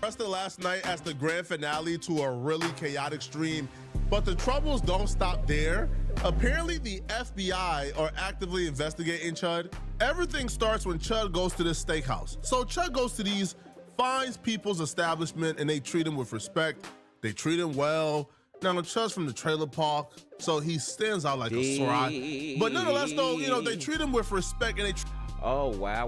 Arrested last night as the grand finale to a really chaotic stream, but the troubles don't stop there. Apparently the FBI are actively investigating Chud. Everything starts when Chud goes to this steakhouse. So Chud goes to these finds people's establishment and they treat him with respect. They treat him well. Now Chud's from the trailer park, so he stands out like a sore eye. But nonetheless though, you know, they treat him with respect and they Oh, wow.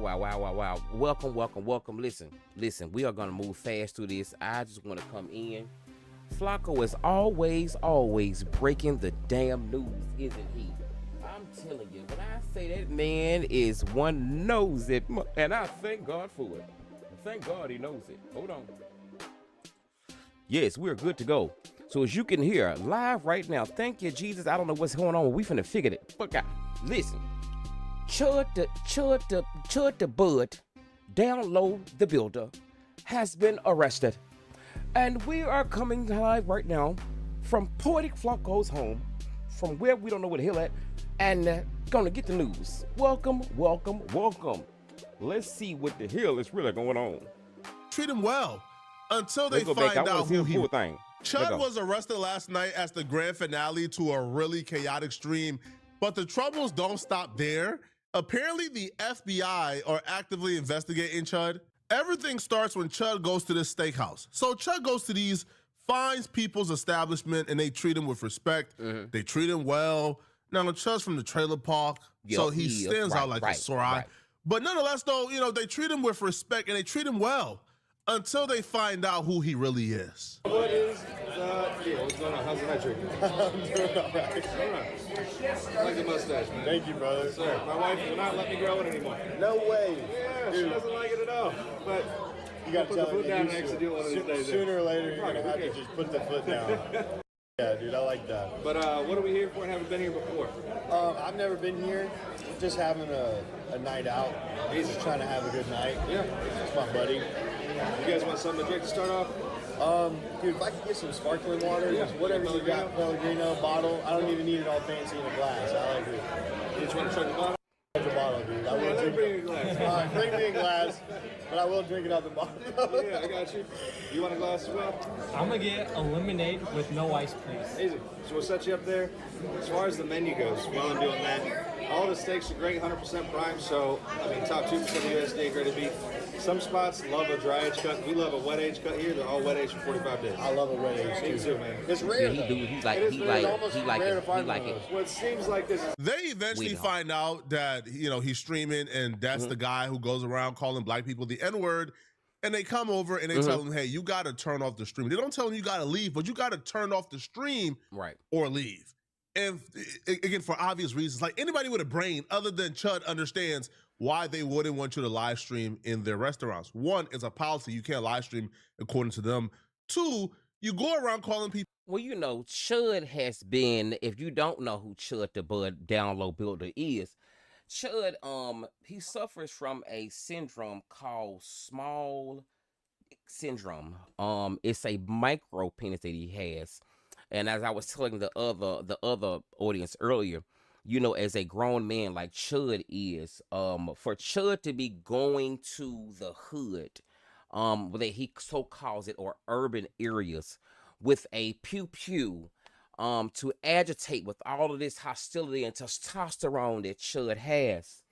Welcome. Listen, we are going to move fast through this. I just want to come in. Flacco is always breaking the damn news, isn't he? I'm telling you, when I say that man is one knows it, and I thank God for it. Thank God he knows it. Hold on. Yes, we're good to go. So as you can hear, live right now, thank you, Jesus. I don't know what's going on. We finna figure it. Fuck out. Listen. Chud the Bud, down low the builder, has been arrested. And we are coming live right now from Poetic Flacco's home, from where we don't know where the hell at, and gonna get the news. Welcome. Let's see what the hell is really going on. Treat him well until they find out who he is. Chud was arrested last night as the grand finale to a really chaotic stream, but the troubles don't stop there. Apparently the FBI are actively investigating Chud. Everything starts when Chud goes to this steakhouse. So Chud goes to these finds people's establishment and they treat him with respect. They treat him well. Now Chud's from the trailer park, so he stands out like a sore eye. But nonetheless though, you know, they treat him with respect and they treat him well until they find out who he really is. What is the deal? What's going on? How's the night treating you? I'm doing all right. I like the mustache, man. Thank you, brother. Sir, my wife will not let me grow it anymore. No way. Yeah, Dude. she doesn't like it at all. But You got to put tell the her foot to down use and it. actually do it one of these days. Sooner or later, you're Right, going to have okay. to just put the foot down. Yeah, dude, I like that. But what are we here for and haven't been here before? I've never been here. Just having a night out. He's just trying to have a good night. Yeah. It's my buddy. You guys want something to drink to start off? Dude, if I could get some sparkling water, just whatever you got, Pellegrino, bottle. I don't even need it all fancy in a glass. I like it. You just want to try the bottle? The bottle, dude. I will Let me drink bring you a glass. All right, bring me a glass, but I will drink it out the bottle. Yeah, I got you. You want a glass as well? I'm gonna get a lemonade with no ice, please. Easy. So we'll set you up there. As far as the menu goes, while I'm doing that, all the steaks are great, 100% prime. So, I mean, top 2% USDA graded beef. Some spots love a dry age cut. We love a wet age cut here. They're all wet age for 45 days. I love a wet age Me too. too, man. It's rare. Yeah, he like it. What seems like this is They eventually find out that, you know, he's streaming and that's the guy who goes around calling black people the N-word. And they come over and they tell him, hey, you got to turn off the stream. They don't tell him you got to leave, but you got to turn off the stream or leave. And again, for obvious reasons, like anybody with a brain other than Chud understands why they wouldn't want you to live stream in their restaurants. One, it's a policy. You can't live stream according to them. Two, you go around calling people. Well, you know, Chud has been, if you don't know who Chud the Bud down low builder is, Chud, he suffers from a syndrome called small syndrome. It's a micro penis that he has. And as I was telling the other audience earlier, you know, as a grown man like Chud is, for Chud to be going to the hood, that he so calls it, or urban areas, with a pew-pew, to agitate with all of this hostility and testosterone that Chud has,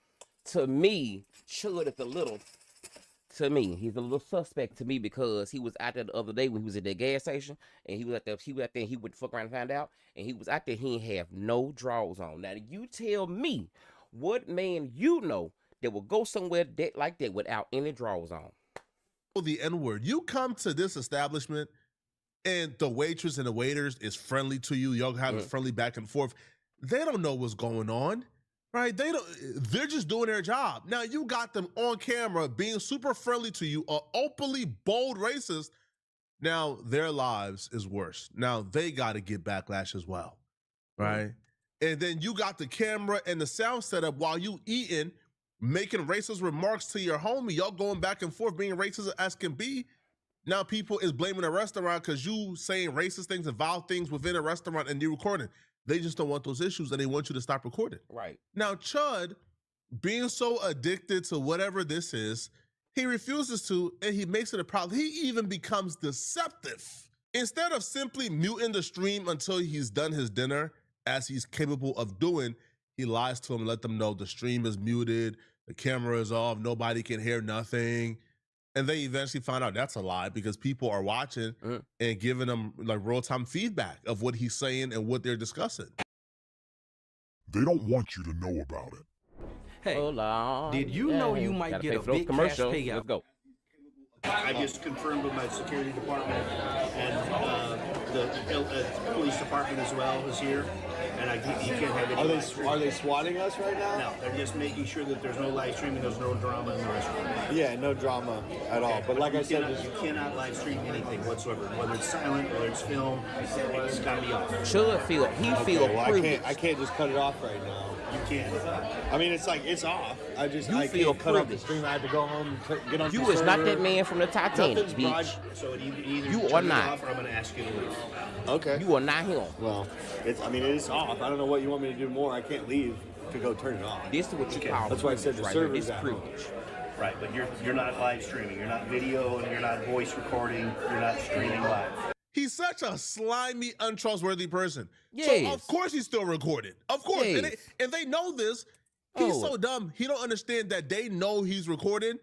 to me, Chud is he's a little suspect to me, because he was out there the other day when he was at that gas station, and he was out there and he would fuck around and find out, and he was out there, he didn't have no drawers on. Now, you tell me what man you know that will go somewhere like that without any drawers on. The N-word. You come to this establishment and the waitress and the waiters is friendly to you. Y'all have a friendly back and forth. They don't know what's going on. Right? They're just doing their job. Now you got them on camera being super friendly to you, openly bold racist. Now their lives is worse. Now they got to get backlash as well. Right? And then you got the camera and the sound setup while you eating, making racist remarks to your homie. Y'all going back and forth being racist as can be. Now people is blaming the restaurant because you saying racist things and vile things within a restaurant and you recording. They just don't want those issues and they want you to stop recording. Right. Now, Chud being so addicted to whatever this is, he refuses to, and he makes it a problem. He even becomes deceptive. Instead of simply muting the stream until he's done his dinner, as he's capable of doing, he lies to them and let them know the stream is muted, the camera is off, nobody can hear nothing. And they eventually find out that's a lie because people are watching and giving them like real-time feedback of what he's saying and what they're discussing. They don't want you to know about it. Hey, Hold on. did you know you might Gotta get pay a for those big cash commercials. payout? Let's go. I just confirmed with my security department, and the police department as well is here, and you can't have any. Are they swatting us right now? No, they're just making sure that there's no live streaming, there's no drama in the restaurant. Yeah, no drama at all. But like I said, you cannot live stream anything whatsoever, whether it's silent, whether it's film, it's got to be off. Chud feel privileged. I can't just cut it off right now. You can't. I mean, it's like it's off. I feel can't cut off the privileged. stream. I have to go home, get on. You the is not server. that man from the Titanic, Nothing's bitch. So it either You turn are it not. off or I'm going to ask you to leave. Okay. You are not him. Well, it is off. I don't know what you want me to do more. I can't leave to go turn it off. This is what you call That's why I said the privilege right here. server's This at privilege. Right, but you're not live streaming. You're not video, and you're not voice recording. You're not streaming live. He's such a slimy, untrustworthy person. Yes. So of course he's still recording. Of course. Yes. And they know this. He's Oh. so dumb. He don't understand that they know he's recording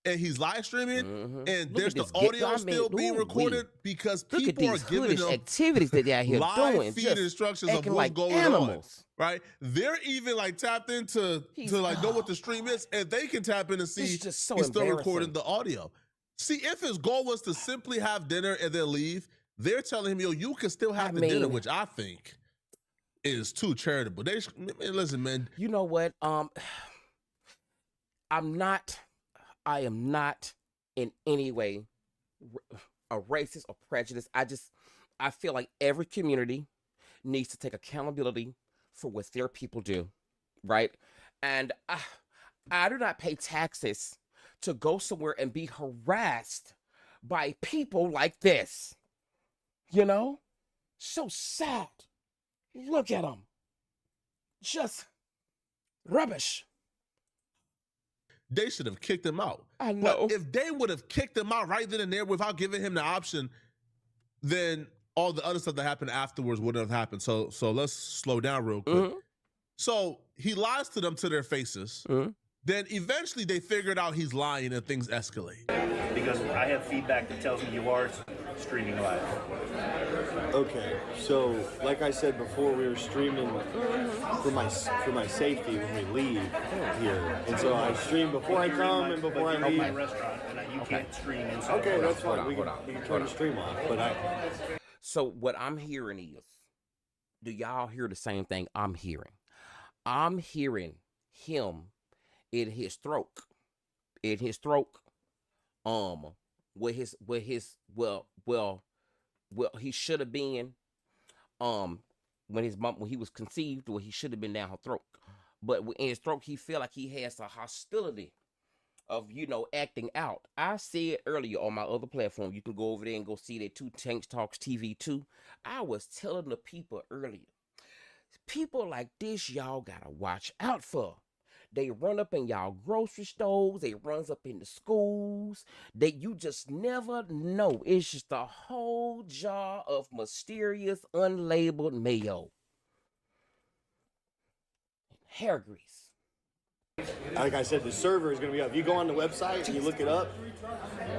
and he's live streaming and Look there's at the this get- audio I mean, still being ooh, recorded because Look at people are these giving hoodish them activities that they're out here live doing. feed just instructions of acting what's like going animals. on. Right? They're even like tapped into to like know what the stream is, and they can tap in and see It's just so he's still embarrassing. recording the audio. See, if his goal was to simply have dinner and then leave, they're telling him, yo, you can still have the dinner, which I think is too charitable. Listen, man. You know what? I am not in any way a racist or prejudiced. I feel like every community needs to take accountability for what their people do, right? And I do not pay taxes to go somewhere and be harassed by people like this. You know? So sad. Look at them. Just rubbish. They should have kicked him out. I know. But if they would have kicked him out right then and there without giving him the option, then all the other stuff that happened afterwards wouldn't have happened. So let's slow down real quick. So he lies to them to their faces. Then eventually they figured out he's lying and things escalate. Because I have feedback that tells me you are streaming live. Okay, so like I said before, we were streaming for my safety when we leave here, and so I stream before I come and before I leave. My restaurant, and you can't stream inside. Okay, that's fine. Hold We can turn the stream off, but So what I'm hearing is, do y'all hear the same thing I'm hearing? I'm hearing him in his throat. He should have been when he was conceived, where he should have been down her throat. But in his throat, he feel like he has a hostility of, acting out. I said earlier on my other platform, you can go over there and go see that 2 Tanks Talks TV 2. I was telling the people earlier, people like this, y'all gotta watch out for. They run up in y'all grocery stores. They runs up in the schools. You just never know. It's just a whole jar of mysterious, unlabeled mayo. Hair grease. like I said, the server is going to be up. If you go on the website and you look it up,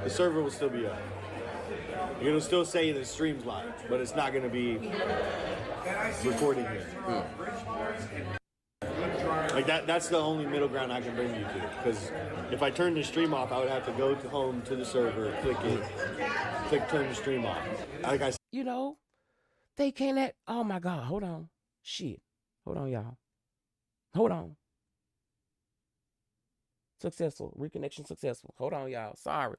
the server will still be up. You're going to still say the stream's live, but it's not going to be recording here. Like that's the only middle ground I can bring you to. Because if I turn the stream off, I would have to go to home to the server, click turn the stream off. Like I said, they can't. Oh my God! Hold on, shit. Hold on, y'all. Hold on. Successful reconnection. Successful. Hold on, y'all. Sorry.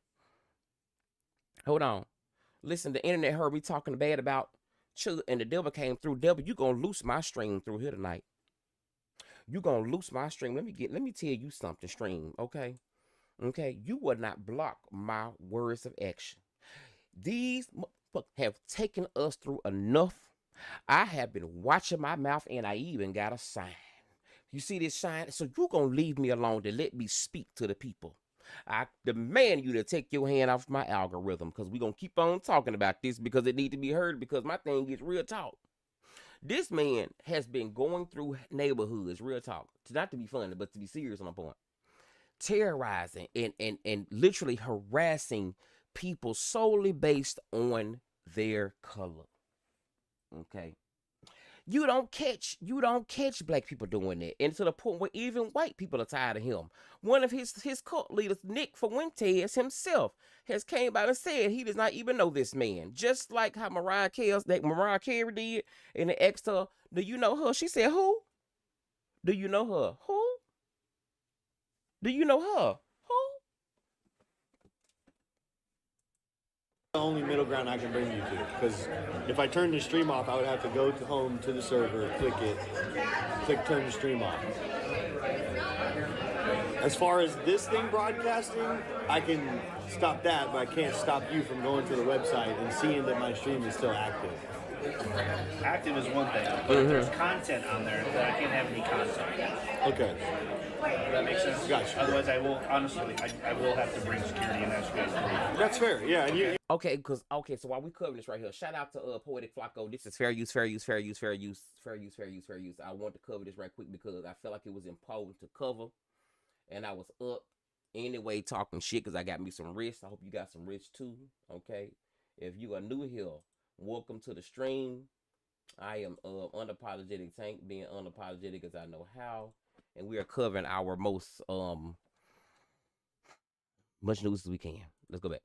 Hold on. Listen, the internet heard me talking bad about Chud, and the devil came through. Devil, you gonna loose my stream through here tonight. You gonna loose my stream. Let me tell you something, stream, okay? Okay, you will not block my words of action. These motherfuckers have taken us through enough. I have been watching my mouth, and I even got a sign. You see this shine? So you gonna leave me alone to let me speak to the people. I demand you to take your hand off my algorithm because we're gonna keep on talking about this because it need to be heard because my thing is real talk. This man has been going through neighborhoods, real talk, not to be funny, but to be serious on a point, terrorizing and literally harassing people solely based on their color. Okay. You don't catch black people doing that. And to the point where even white people are tired of him. One of his cult leaders, Nick Fuentes himself, has came out and said he does not even know this man. Just like how Mariah Carey did in the asked her, do you know her? She said, who? Do you know her? Who? Do you know her? Who? The only middle ground I can bring you to, because if I turn the stream off, I would have to go home to the server, click turn the stream off. As far as this thing broadcasting, I can stop that, but I can't stop you from going to the website and seeing that my stream is still active. Active is one thing, but if there's content on there, then I can't have any content. Okay. Does that make sense? Gotcha. Otherwise, I will, honestly, I will have to bring security and ask you guys to leave. That's fair, yeah. And Okay, so while we covering this right here, shout out to Poetic Flacco. This is fair use. I want to cover this right quick because I felt like it was important to cover. And I was up anyway talking shit because I got me some rest. I hope you got some rest too. Okay. If you are new here, welcome to the stream. I am unapologetic Tank, being unapologetic as I know how. And we are covering our most much news as we can. Let's go back.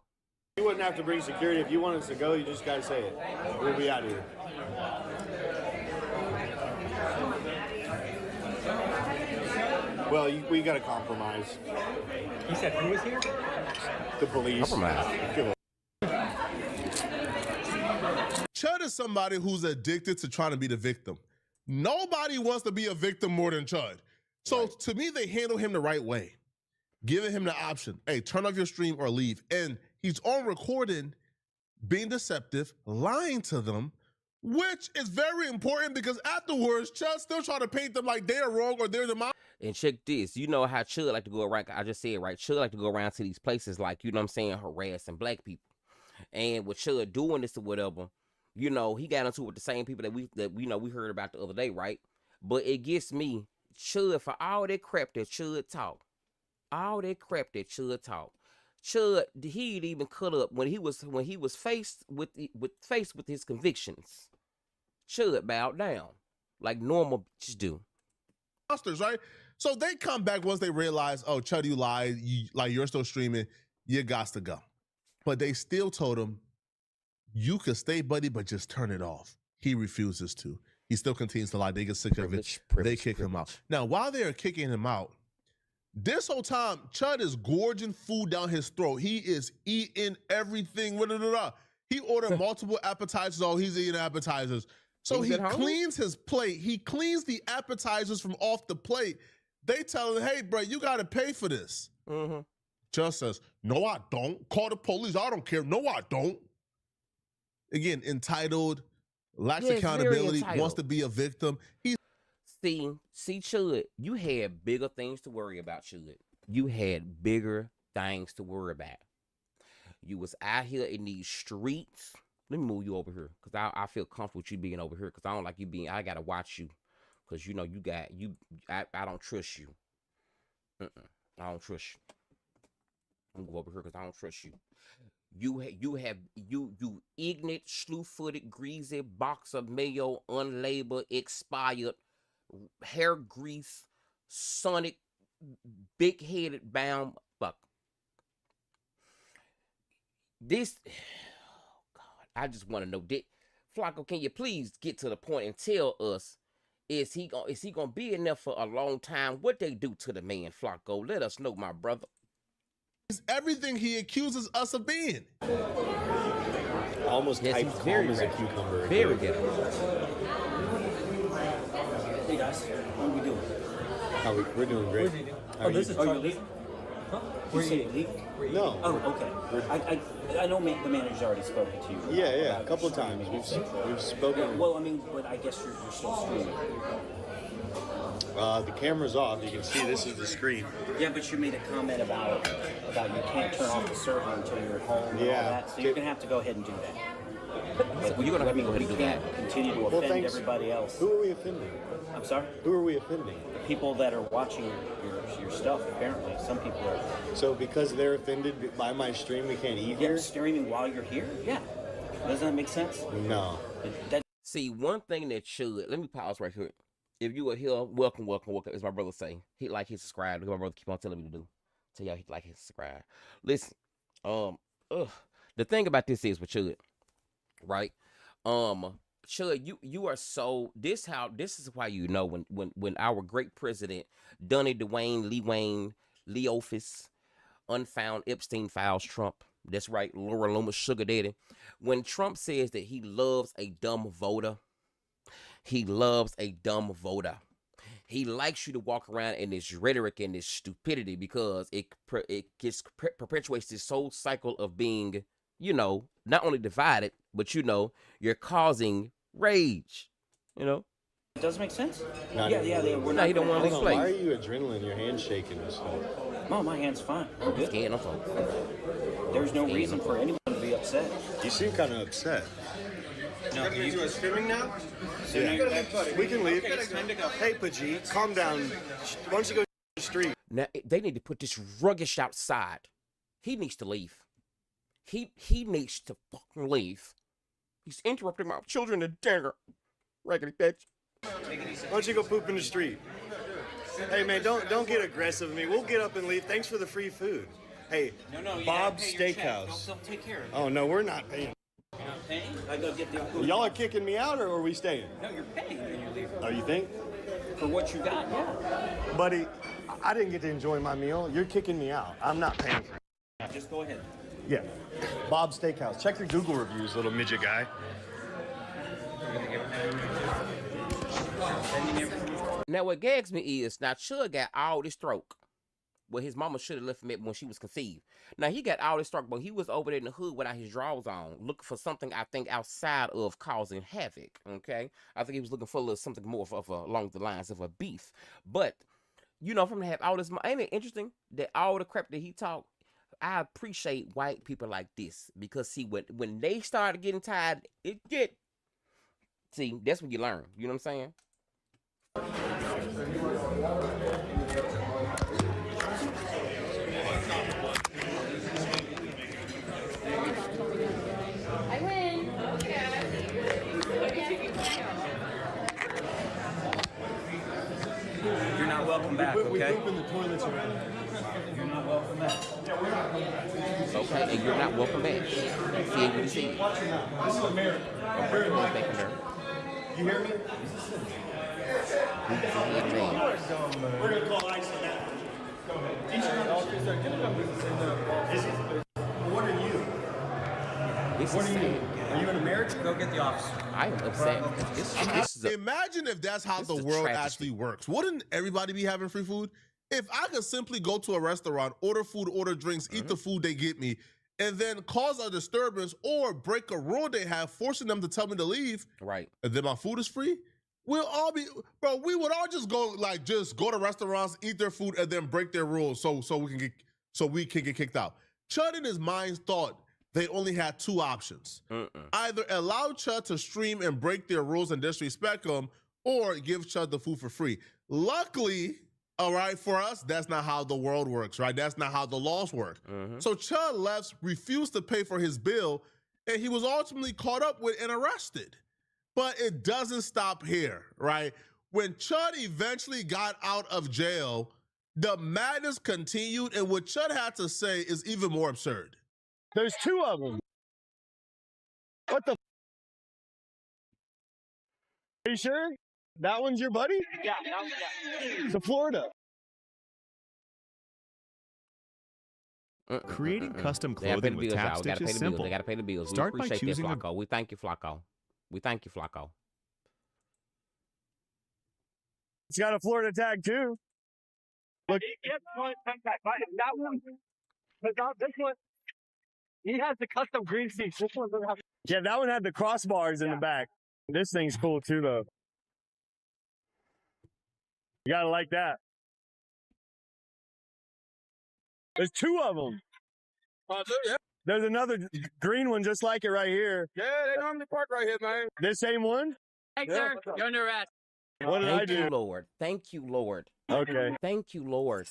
you wouldn't have to bring security. If you want us to go, you just gotta say it. We'll be out of here. Well, we got to compromise. He said who was here? The police. Compromise. Chud is somebody who's addicted to trying to be the victim. Nobody wants to be a victim more than Chud. So to me, they handle him the right way, giving him the option, hey, turn off your stream or leave. And he's on recording, being deceptive, lying to them, which is very important because afterwards, Chud still trying to paint them like they're wrong or they're the mob. And check this, you know how Chud like to go around, I just said, right? Chud like to go around to these places like, you know what I'm saying, harassing black people. And with Chud doing this or whatever, you know, he got into it with the same people that we heard about the other day, right? But it gets me, Chud, for all that crap that Chud talk, Chud, he'd even cut up when he was faced with his convictions. Chud bowed down like normal bitches do. Monsters, right? So they come back once they realize, oh, Chud, you lied. You're still streaming. You got to go. But they still told him, you could stay, buddy, but just turn it off. He refuses to. He still continues to lie. They get sick of it. They kick him out. Now, while they are kicking him out, this whole time, Chud is gorging food down his throat. He is eating everything. He ordered multiple appetizers. Oh, he's eating appetizers. So he cleans his plate. He cleans the appetizers from off the plate. They tell him, hey, bro, you got to pay for this. Mm-hmm. Chud says, no, I don't. Call the police. I don't care. No, I don't. Again, entitled, lacks accountability, wants to be a victim. See, Chud, you had bigger things to worry about, Chud. You had bigger things to worry about. You was out here in these streets. Let me move you over here, because I feel comfortable with you being over here, because I don't like you being, I got to watch you, because, you know, I don't trust you. I don't trust you. I'm going to go over here, because I don't trust you. You ignorant, slew-footed, greasy box of mayo, unlabeled, expired, hair grease, sonic, big-headed bound fuck. This, oh God, I just want to know, Flacco, can you please get to the point and tell us, is he gonna be in there for a long time? What they do to the man, Flacco? Let us know, my brother. Everything he accuses us of being. Almost yes, typed calm as a cucumber. Very good. Hey guys, what are we doing? We're doing great. This is you leaving? Huh? You say leaving? No. Oh, okay. I know the manager's already spoken to you. Yeah, a couple of times we've spoken. Yeah, well, I mean, but I guess you're still streaming. The camera's off. You can see this is the screen. Yeah, but you made a comment about you can't turn off the server until you're at home and all that. So you're gonna have to go ahead and do that. Well, you're gonna have to go ahead and do that. Continue to offend everybody else. Who are we offending? I'm sorry? Who are we offending? People that are watching your stuff, apparently. Some people are. So because they're offended by my stream, we can't eat here? Streaming while you're here? Yeah. Doesn't that make sense? No. See, one thing that should, let me pause right here. If you are here, welcome, as my brother say. Hit like, hit subscribe. Look at my brother keep on telling me to do. Tell y'all hit like, hit subscribe. Listen, the thing about this is with Chud, right? Chud, you are so, this is why you know when our great president, Dunny Dwayne, Lee Wayne, Leofis, unfound Epstein files Trump. That's right, Laura Loomis, sugar daddy. When Trump says that he loves a dumb voter, he loves a dumb voter. He likes you to walk around in this rhetoric and this stupidity because it perpetuates this whole cycle of being, not only divided, but you're causing rage. It does make sense. We're not. He don't want to play. Why are you adrenaline? Your hand's shaking and stuff. No, my hand's fine. I'm scared. There's no reason for anyone to be upset. You seem kind of upset. No, you are streaming now? So we can leave. Hey, Pajit, calm down. Why don't you go to the street? Now, they need to put this ruggish outside. He needs to leave. He needs to fucking leave. He's interrupting my children at dinner. Raggedy bitch. Why don't you go poop in the street? Hey, man, don't get aggressive with me. We'll get up and leave. Thanks for the free food. Hey, Bob's Steakhouse. They'll take care of it. Oh, no, we're not paying. You're not paying? I gotta get the... Y'all are kicking me out, or are we staying? No, you're paying when you leave. Oh, you think? For what you got, yeah. Buddy, I didn't get to enjoy my meal. You're kicking me out. I'm not paying for it. Just go ahead. Yeah. Bob's Steakhouse. Check your Google reviews, little midget guy. Now, what gags me is, now Chud got all this stroke. Well, his mama should have left him when she was conceived. Now, he got all this stroke, but he was over there in the hood without his drawers on, looking for something, I think, outside of causing havoc, okay? I think he was looking for a little something more along the lines of a beef. But, from to have all this, ain't it interesting that all the crap that he talked, I appreciate white people like this, because, see, when they started getting tired, see, that's when you learn, you know what I'm saying? You're not welcome back, okay? We poop in the toilets around. You're not welcome back. Okay, and you're not welcome back. See what you see. This is America. You hear me? We're going to call ICE on that. What are you? What are you? Are you an American? Go get the officer. I am upset. Imagine if that's how the world actually works. Wouldn't everybody be having free food? If I could simply go to a restaurant, order food, order drinks, eat the food they get me, and then cause a disturbance or break a rule they have, forcing them to tell me to leave, right? And then my food is free, we'll all be, bro. We would all just go to restaurants, eat their food, and then break their rules so we can get kicked out. Chud in his mind thought they only had two options: either allow Chud to stream and break their rules and disrespect them, or give Chud the food for free. Luckily, all right, for us, that's not how the world works, right? That's not how the laws work. So Chud left, refused to pay for his bill, and he was ultimately caught up with and arrested. But it doesn't stop here, right? When Chud eventually got out of jail, the madness continued, and what Chud had to say is even more absurd. There's two of them. What the? Are you sure? That one's your buddy? Yeah. To Florida. Creating custom clothing with tap stitch is simple. They gotta pay the bills. Start we by appreciate choosing that, Flacco. We thank you, Flacco. We thank you, Flacco. It's got a Florida tag too. Look. That one, but not this one. He has the custom green seats. This one doesn't have. Yeah, that one had the crossbars in the back. This thing's cool too, though. You gotta like that. There's two of them. Yeah. There's another green one just like it right here. Yeah, they normally park right here, man. This same one? Hey, sir, you're under arrest. What did I do? Thank you, Lord. Thank you, Lord. Okay. Thank you, Lord.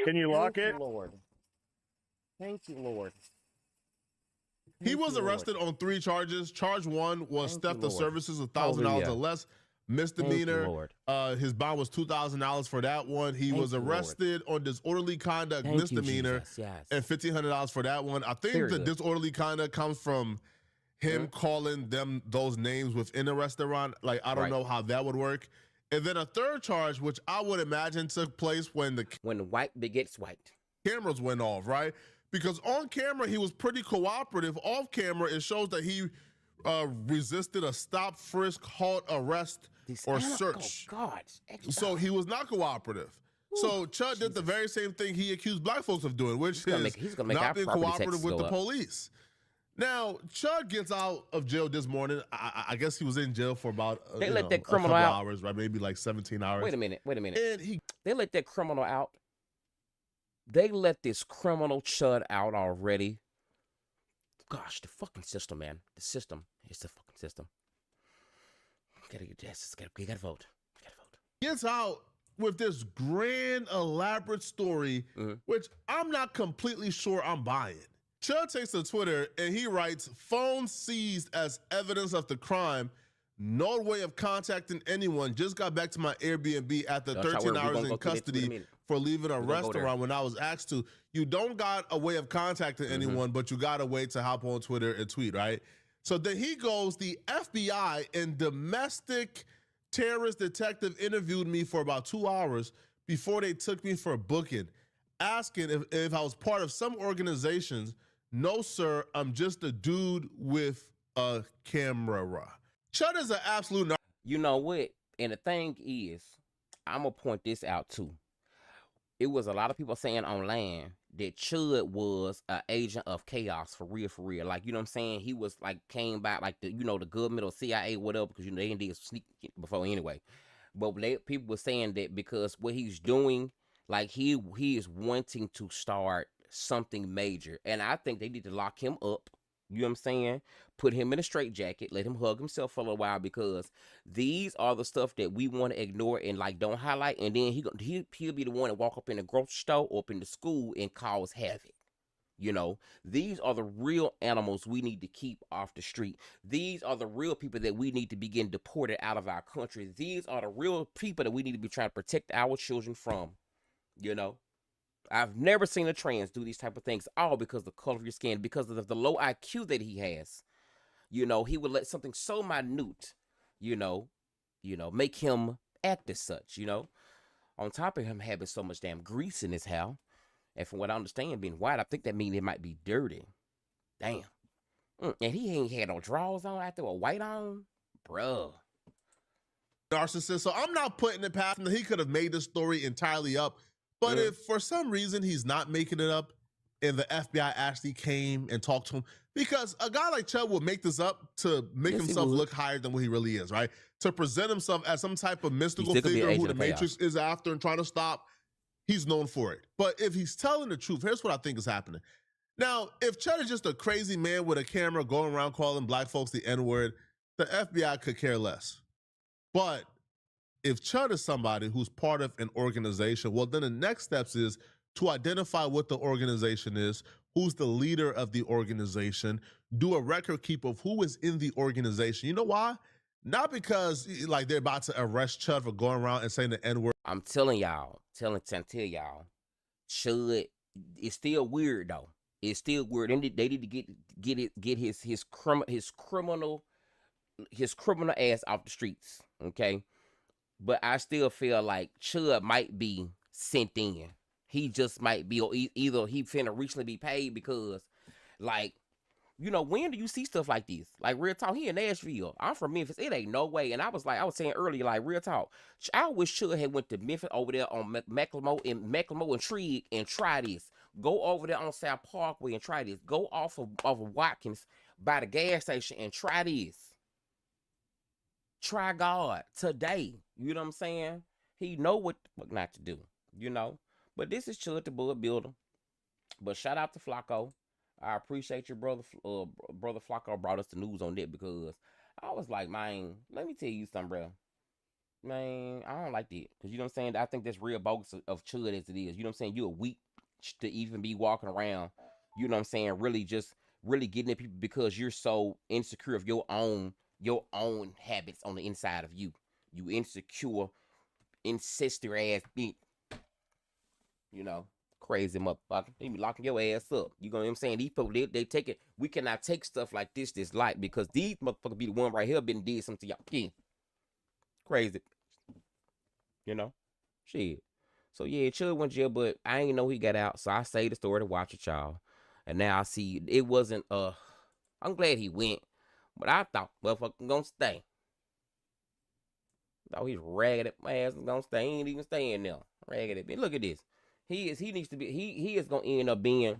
Can you lock it? Thank you, Lord. Thank you, Lord. He was arrested on 3 charges. Charge 1 was theft of services of $1,000 or less. Misdemeanor. His bond was $2,000 for that one. He was arrested on disorderly conduct misdemeanor and $1,500 for that one. I think the disorderly conduct comes from him calling them those names within a restaurant. Like, I don't know how that would work. And then a third charge, which I would imagine took place when white begets white. Cameras went off, right? Because on camera, he was pretty cooperative. Off camera, it shows that he resisted a stop, frisk, halt, arrest, or search. Oh, God. So he was not cooperative. Ooh, so Chud did the very same thing he accused black folks of doing, which is not being cooperative with the police. Now, Chud gets out of jail this morning. I guess he was in jail for about they let that criminal out. Hours, right? Maybe like 17 hours. Wait a minute. And they let that criminal out. They let this criminal Chud out already. Gosh, the fucking system, man. The system. It's the fucking system. Gotta get justice. You gotta vote. You gotta vote. Gets out with this grand, elaborate story, which I'm not completely sure I'm buying. Chud takes to Twitter and he writes, phone seized as evidence of the crime. No way of contacting anyone. Just got back to my Airbnb after 13 hours in custody for leaving a restaurant when I was asked to. You don't got a way of contacting anyone, but you got a way to hop on Twitter and tweet, right? So then he goes, the FBI and domestic terrorist detective interviewed me for about 2 hours before they took me for a booking, asking if I was part of some organizations. No, sir, I'm just a dude with a camera. Chud is an absolute... You know what? And the thing is, I'm going to point this out too. It was a lot of people saying online that Chud was an agent of chaos for real. Like, you know what I'm saying? He was like, came by like the, the government or CIA or whatever, because, they did sneak before anyway. But people were saying that because what he's doing, like he is wanting to start something major. And I think they need to lock him up. You know what I'm saying? Put him in a straitjacket, let him hug himself for a little while, because these are the stuff that we want to ignore and like don't highlight. And then he'll be the one to walk up in the grocery store or up in the school and cause havoc. These are the real animals we need to keep off the street. These are the real people that we need to begin deported out of our country. These are the real people that we need to be trying to protect our children from. I've never seen a trans do these type of things, all because of the color of your skin, because of the low IQ that he has. He would let something so minute, make him act as such, On top of him having so much damn grease in his hair, and from what I understand, being white, I think that means it might be dirty. Damn. And he ain't had no drawers on after a white on? Bruh. Narcissist, so I'm not putting it past him that he could have made this story entirely up. But if for some reason he's not making it up and the FBI actually came and talked to him, because a guy like Chud will make this up to make himself look higher than what he really is, right? To present himself as some type of mystical figure who the Matrix is after and trying to stop, he's known for it. But if he's telling the truth, here's what I think is happening. Now, if Chud is just a crazy man with a camera going around calling black folks the N-word, the FBI could care less. But if Chud is somebody who's part of an organization, well, then the next steps is to identify what the organization is, who's the leader of the organization, do a record keep of who is in the organization. You know why? Not because like they're about to arrest Chud for going around and saying the N-word. I'm telling y'all, tell y'all, Chud, it's still weird though. It's still weird. And they need to get his criminal ass off the streets. Okay. But I still feel like Chud might be sent in. He just might be, or either he finna recently be paid, because, like, when do you see stuff like this? Like, real talk, he in Nashville. I'm from Memphis. It ain't no way. And I was saying earlier, like, real talk, I wish Chud had went to Memphis over there on Macklemore and Trigg and try this. Go over there on South Parkway and try this. Go off of Watkins by the gas station and try this. Try God today. You know what I'm saying? He know what the fuck not to do, you know. But this is Chud the Bud Builder. But shout out to Flacco. I appreciate your brother. Brother Flacco brought us the news on that because I was like, man, let me tell you something, bro. Man, I don't like that. Because you know what I'm saying? I think that's real bogus of Chud as it is. You know what I'm saying? You're weak to even be walking around, you know what I'm saying, really getting at people because you're so insecure of your own habits on the inside of you. You insecure, insister ass bitch. You know, crazy motherfucker. They be locking your ass up. You know what I'm saying? These people, they take it. We cannot take stuff like this light because these motherfuckers be the one right here been did something to y'all. Yeah. Crazy. You know? Shit. So yeah, Chud went to jail, but I ain't know he got out. So I say the story to watch it, y'all. And now I see it wasn't I'm glad he went, but I thought motherfucker gonna stay. Thought he's ragged ass gonna stay. He ain't even staying there. Ragged. Look at this. He is gonna end up being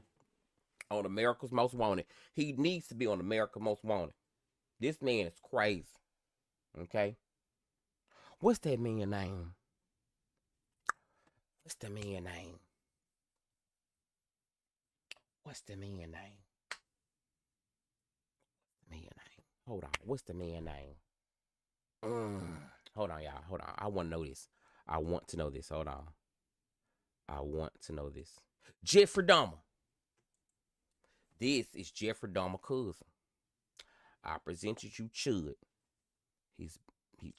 on America's Most Wanted. He needs to be on America's Most Wanted. This man is crazy. Okay. What's that man name? What's the man name? Hold on. What's the man name? Hold on, y'all. Hold on. I want to know this. Hold on. I want to know this. Jeffrey Dahmer. This is Jeffrey Dahmer's cousin. I presented you Chud. He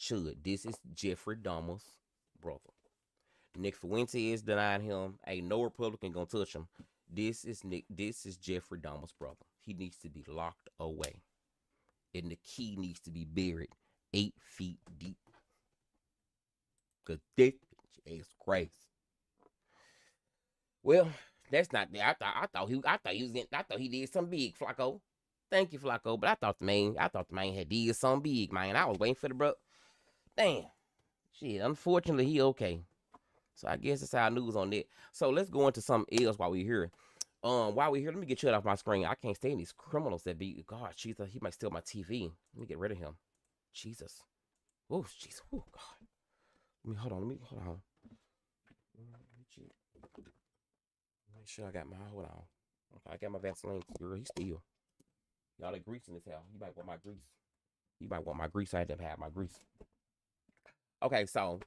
Chud. This is Jeffrey Dahmer's brother. Nick Fuentes denied him. Ain't no Republican gonna touch him. This is Jeffrey Dahmer's brother. He needs to be locked away. And the key needs to be buried 8 feet deep. Cause this bitch is crazy. Well, that's not. I thought he did something big, Flacco. Thank you, Flacco. But I thought the man had did something big, man. I was waiting for the bro. Damn. Shit. Unfortunately, he okay. So I guess that's our news on that. So let's go into something else while we're here. Let me get Chud off my screen. I can't stand these criminals that be. God, Jesus, he might steal my TV. Let me get rid of him. Jesus. Oh, Jesus. Oh, God. Hold on. Make sure I got my, hold on. Okay, I got my Vaseline. Girl, he steal. Y'all that grease in this house. You might want my grease. I had to have my grease. Okay, so,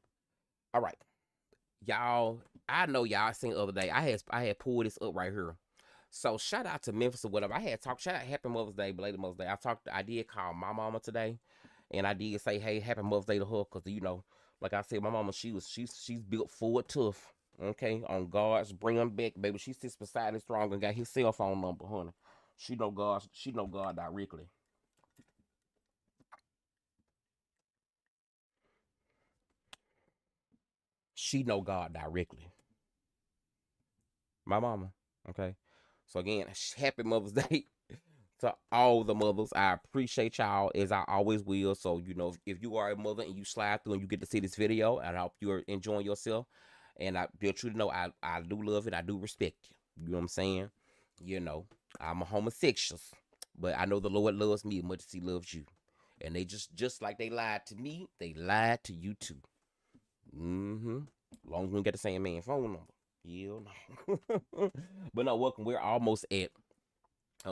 all right. Y'all, I know y'all seen the other day. I had pulled this up right here. So shout out to Memphis or whatever. Shout out Happy Mother's Day, belated Mother's Day. I did call my mama today. And I did say, hey, Happy Mother's Day to her. Cause you know, like I said, my mama, she's built forward tough. Okay, on God's bring them back, baby. She sits beside him strong and got his cell phone number, honey. She know God directly. She know God directly. My mama. Okay. So again, Happy Mother's Day to all the mothers. I appreciate y'all as I always will. So, you know, if you are a mother and you slide through and you get to see this video, I hope you're enjoying yourself. And I want you to know I do love it. I do respect you. You know what I'm saying? You know, I'm a homosexual, but I know the Lord loves me as much as he loves you. And they just like they lied to me, they lied to you too. As long as we get the same man phone number. Yeah, no. But no, welcome. We're almost at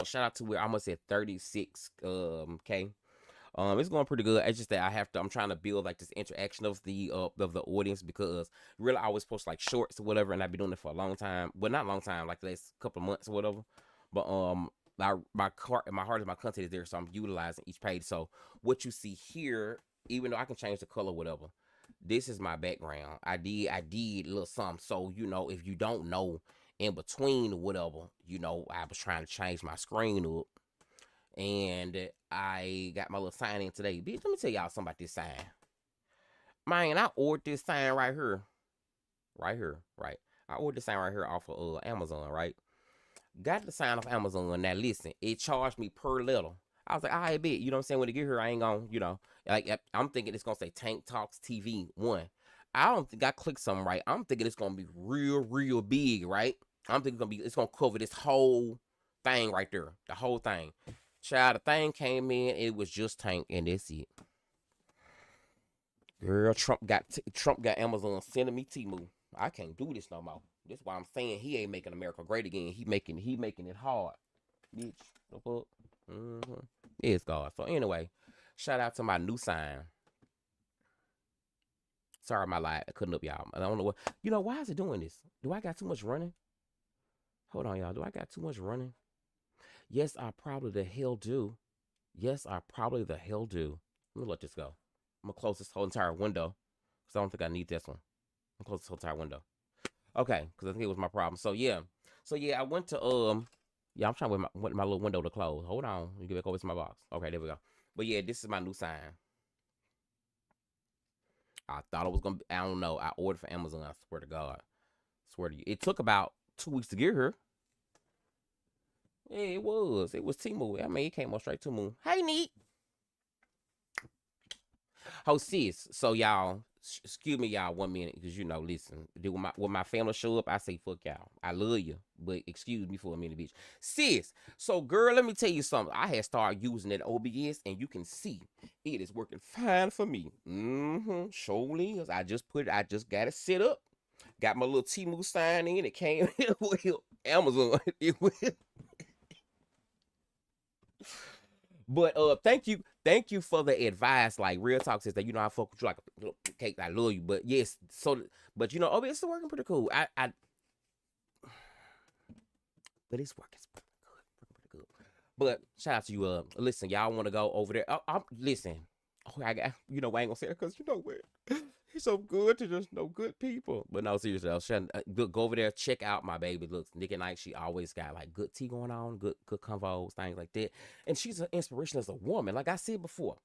shout out to we're almost at 36 K. It's going pretty good. It's just that I'm trying to build like this interaction of the audience because really I always post like shorts or whatever, and I've been doing it for a long time. Well, not a long time, like the last couple of months or whatever. But my heart and my content is there, so I'm utilizing each page. So what you see here, even though I can change the color, whatever, this is my background. I did a little something. So you know, if you don't know, in between or whatever, you know, I was trying to change my screen up. And I got my little sign in today. Bitch, let me tell y'all something about this sign. Man, I ordered this sign right here. Right. I ordered this sign right here off of Amazon, right? Got the sign off Amazon. Now, listen, it charged me per letter. I was like, I bet. You know what I'm saying? When it get here, I ain't gonna, you know. Like, I'm thinking it's gonna say Tank Talks TV 1. I don't think I clicked something right. I'm thinking it's gonna be real big, right? I'm thinking it's gonna cover this whole thing right there. The whole thing. Child, the thing came in, it was just Tank, and that's it. Girl, Trump got Amazon sending me Temu. I can't do this no more. That's why I'm saying he ain't making America great again. He making it hard. Bitch, the fuck. It's God. So anyway, shout out to my new sign. Sorry, my light. I couldn't up y'all. I don't know what. Why is it doing this? Do I got too much running? Hold on, y'all. Do I got too much running? Yes, I probably the hell do. Yes, I probably the hell do. Let me let this go. I'm gonna close this whole entire window because I don't think I need this one. I'm gonna close this whole entire window. Okay, because I think it was my problem. So yeah, I went to I'm trying to wait my little window to close. Hold on, you get back over to my box. Okay, there we go. But yeah, this is my new sign. I thought it was gonna be, I don't know. I ordered for Amazon. I swear to God, swear to you, it took about 2 weeks to get here. Yeah, it was Temu. I mean, it came on straight to me. Hey, neat. Oh, sis. So y'all, excuse me, y'all, 1 minute, because listen, when my family show up, I say fuck y'all. I love you, but excuse me for a minute, bitch. Sis. So girl, let me tell you something. I had started using that OBS, and you can see it is working fine for me. Surely, I just got it set up. Got my little Temu sign in. It came with Amazon. But thank you for the advice. Like real talk says that I fuck with you like a little cake. I love you, but yes. So, but OBS is working pretty cool. But it's working pretty good. But shout out to you. Listen, y'all want to go over there? Listen. Oh, I got I ain't gonna say it because what. He's so good to just know good people. But no, seriously, go over there, check out my baby. Look, Nick and Night, she always got like good tea going on, good convos, things like that. And she's an inspiration as a woman. Like I said before,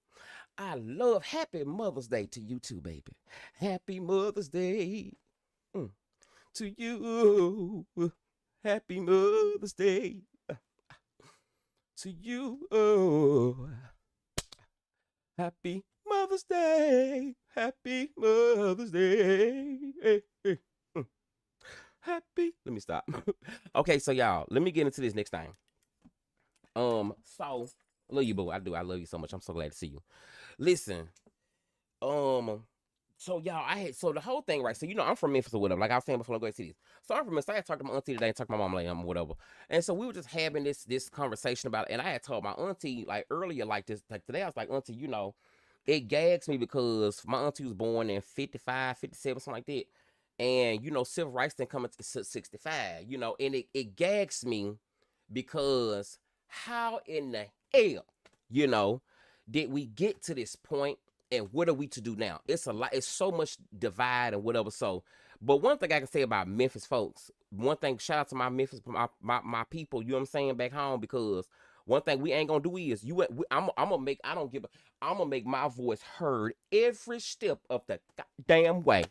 I love Happy Mother's Day to you too, baby. Happy Mother's Day to you. Happy Mother's Day to you. Oh, happy Mother's Day. Happy Mother's Day. Happy. Let me stop. Okay, so y'all, let me get into this next thing. So I love you, boo. I do. I love you so much. I'm so glad to see you. Listen. So y'all, so the whole thing, right? So I'm from Memphis or whatever. Like I was saying before, I'm going to see this. So I'm from Memphis. I had talked to my auntie today and talked to my mom like whatever. And so we were just having this conversation about it. And I had told my auntie like earlier, like today, I was like, auntie, it gags me because my auntie was born in 55, 57, something like that. And, civil rights didn't come until 65, and it gags me because how in the hell, did we get to this point and what are we to do now? It's a lot. It's so much divide and whatever. So, but one thing I can say about Memphis folks, one thing, shout out to my Memphis, my people, you know what I'm saying, back home, because one thing we ain't gonna do is I'm gonna make my voice heard every step of the damn way.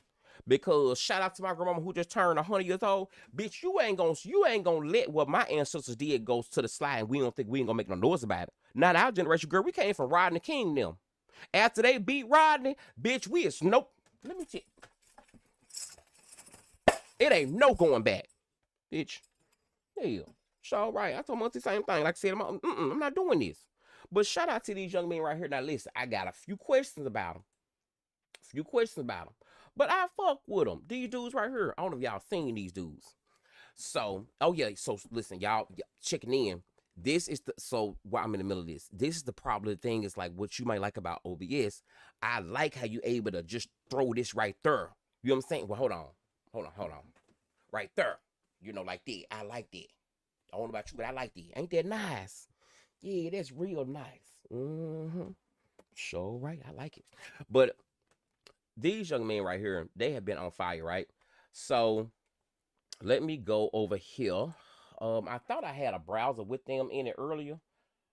Because shout out to my grandmama who just turned 100 years old. Bitch, you ain't gonna let what my ancestors did go to the slide and we ain't gonna make no noise about it. Not our generation, girl. We came from Rodney King them. After they beat Rodney, bitch, we is nope. Let me tell you. It ain't no going back. Bitch. Hell. It's all right. I told Monty the same thing. Like I said, I'm not doing this. But shout out to these young men right here. Now listen, I got a few questions about them. But I fuck with them. These dudes right here. I don't know if y'all seen these dudes. So, oh yeah. So listen, y'all checking in. This is while I'm in the middle of this. This is the problem. The thing is like what you might like about OBS. I like how you able to just throw this right there. You know what I'm saying? Well, hold on. Right there. Like that. I like that. I don't know about you, but I like that. Ain't that nice? Yeah, that's real nice. Sure, right. I like it. But these young men right here, they have been on fire, right? So let me go over here. I thought I had a browser with them in it earlier.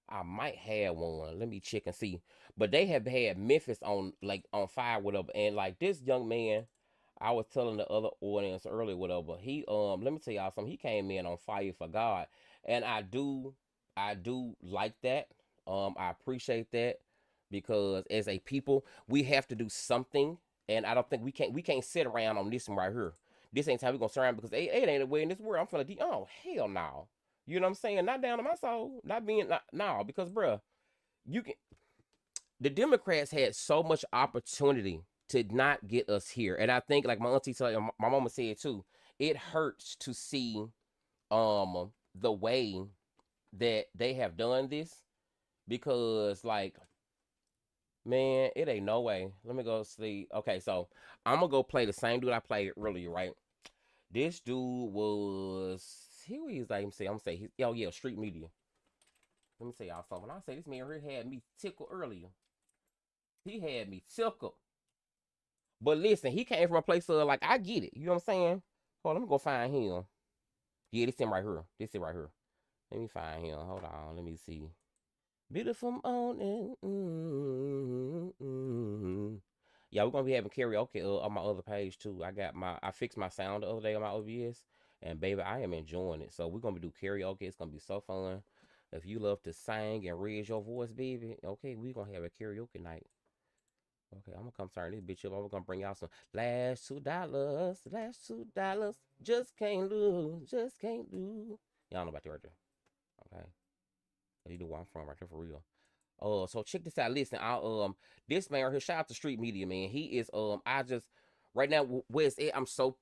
I might have one. Let me check and see. But they have had Memphis on fire, whatever. And like this young man, I was telling the other audience earlier, whatever. He let me tell y'all something. He came in on fire for God, and I do like that. I appreciate that because as a people, we have to do something, and I don't think we can't sit around on this one right here. This ain't how we gonna sit around because it ain't a way in this world. I'm finna oh hell no. You know what I'm saying? Not down to my soul. Not being no, because bruh, the Democrats had so much opportunity to not get us here. And I think, like my auntie said, my mama said too, it hurts to see the way that they have done this, because like, man, it ain't no way. Let me go see. Okay, so I'm gonna go play the same dude I played earlier, right? This dude was, he was like, I'm gonna say, oh yeah, street media. Let me say y'all something. When I say this man here had me tickled earlier, he had me tickled. But listen, he came from a place of like, I get it. You know what I'm saying? Hold on, let me go find him. Yeah, this him right here. This is right here. Let me find him. Hold on, let me see. Beautiful morning. Yeah, we're gonna be having karaoke on my other page too. I fixed my sound the other day on my OBS, and baby, I am enjoying it. So we're gonna do karaoke. It's gonna be so fun. If you love to sing and raise your voice, baby, okay, we're gonna have a karaoke night. Okay, I'm gonna come turn this bitch up. I'm gonna bring y'all some last $2, just can't lose, Y'all know about that right there. Okay, you know where I'm from right there for real. So check this out. Listen, this man right here, shout out to Street Media, man. He is I just right now where it's at, I'm so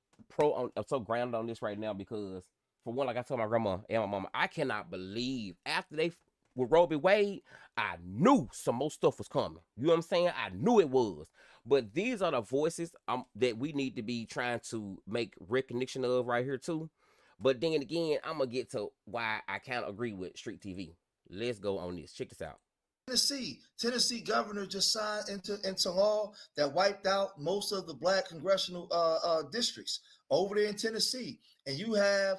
grounded on this right now, because for one, like I told my grandma and my mama, I cannot believe after they with Roe v. Wade, I knew some more stuff was coming. You know what I'm saying? I knew it was. But these are the voices that we need to be trying to make recognition of right here too. But then again, I'm gonna get to why I kind of agree with Street TV. Let's go on this. Check this out. Tennessee governor just signed into law that wiped out most of the black congressional districts over there in Tennessee, and you have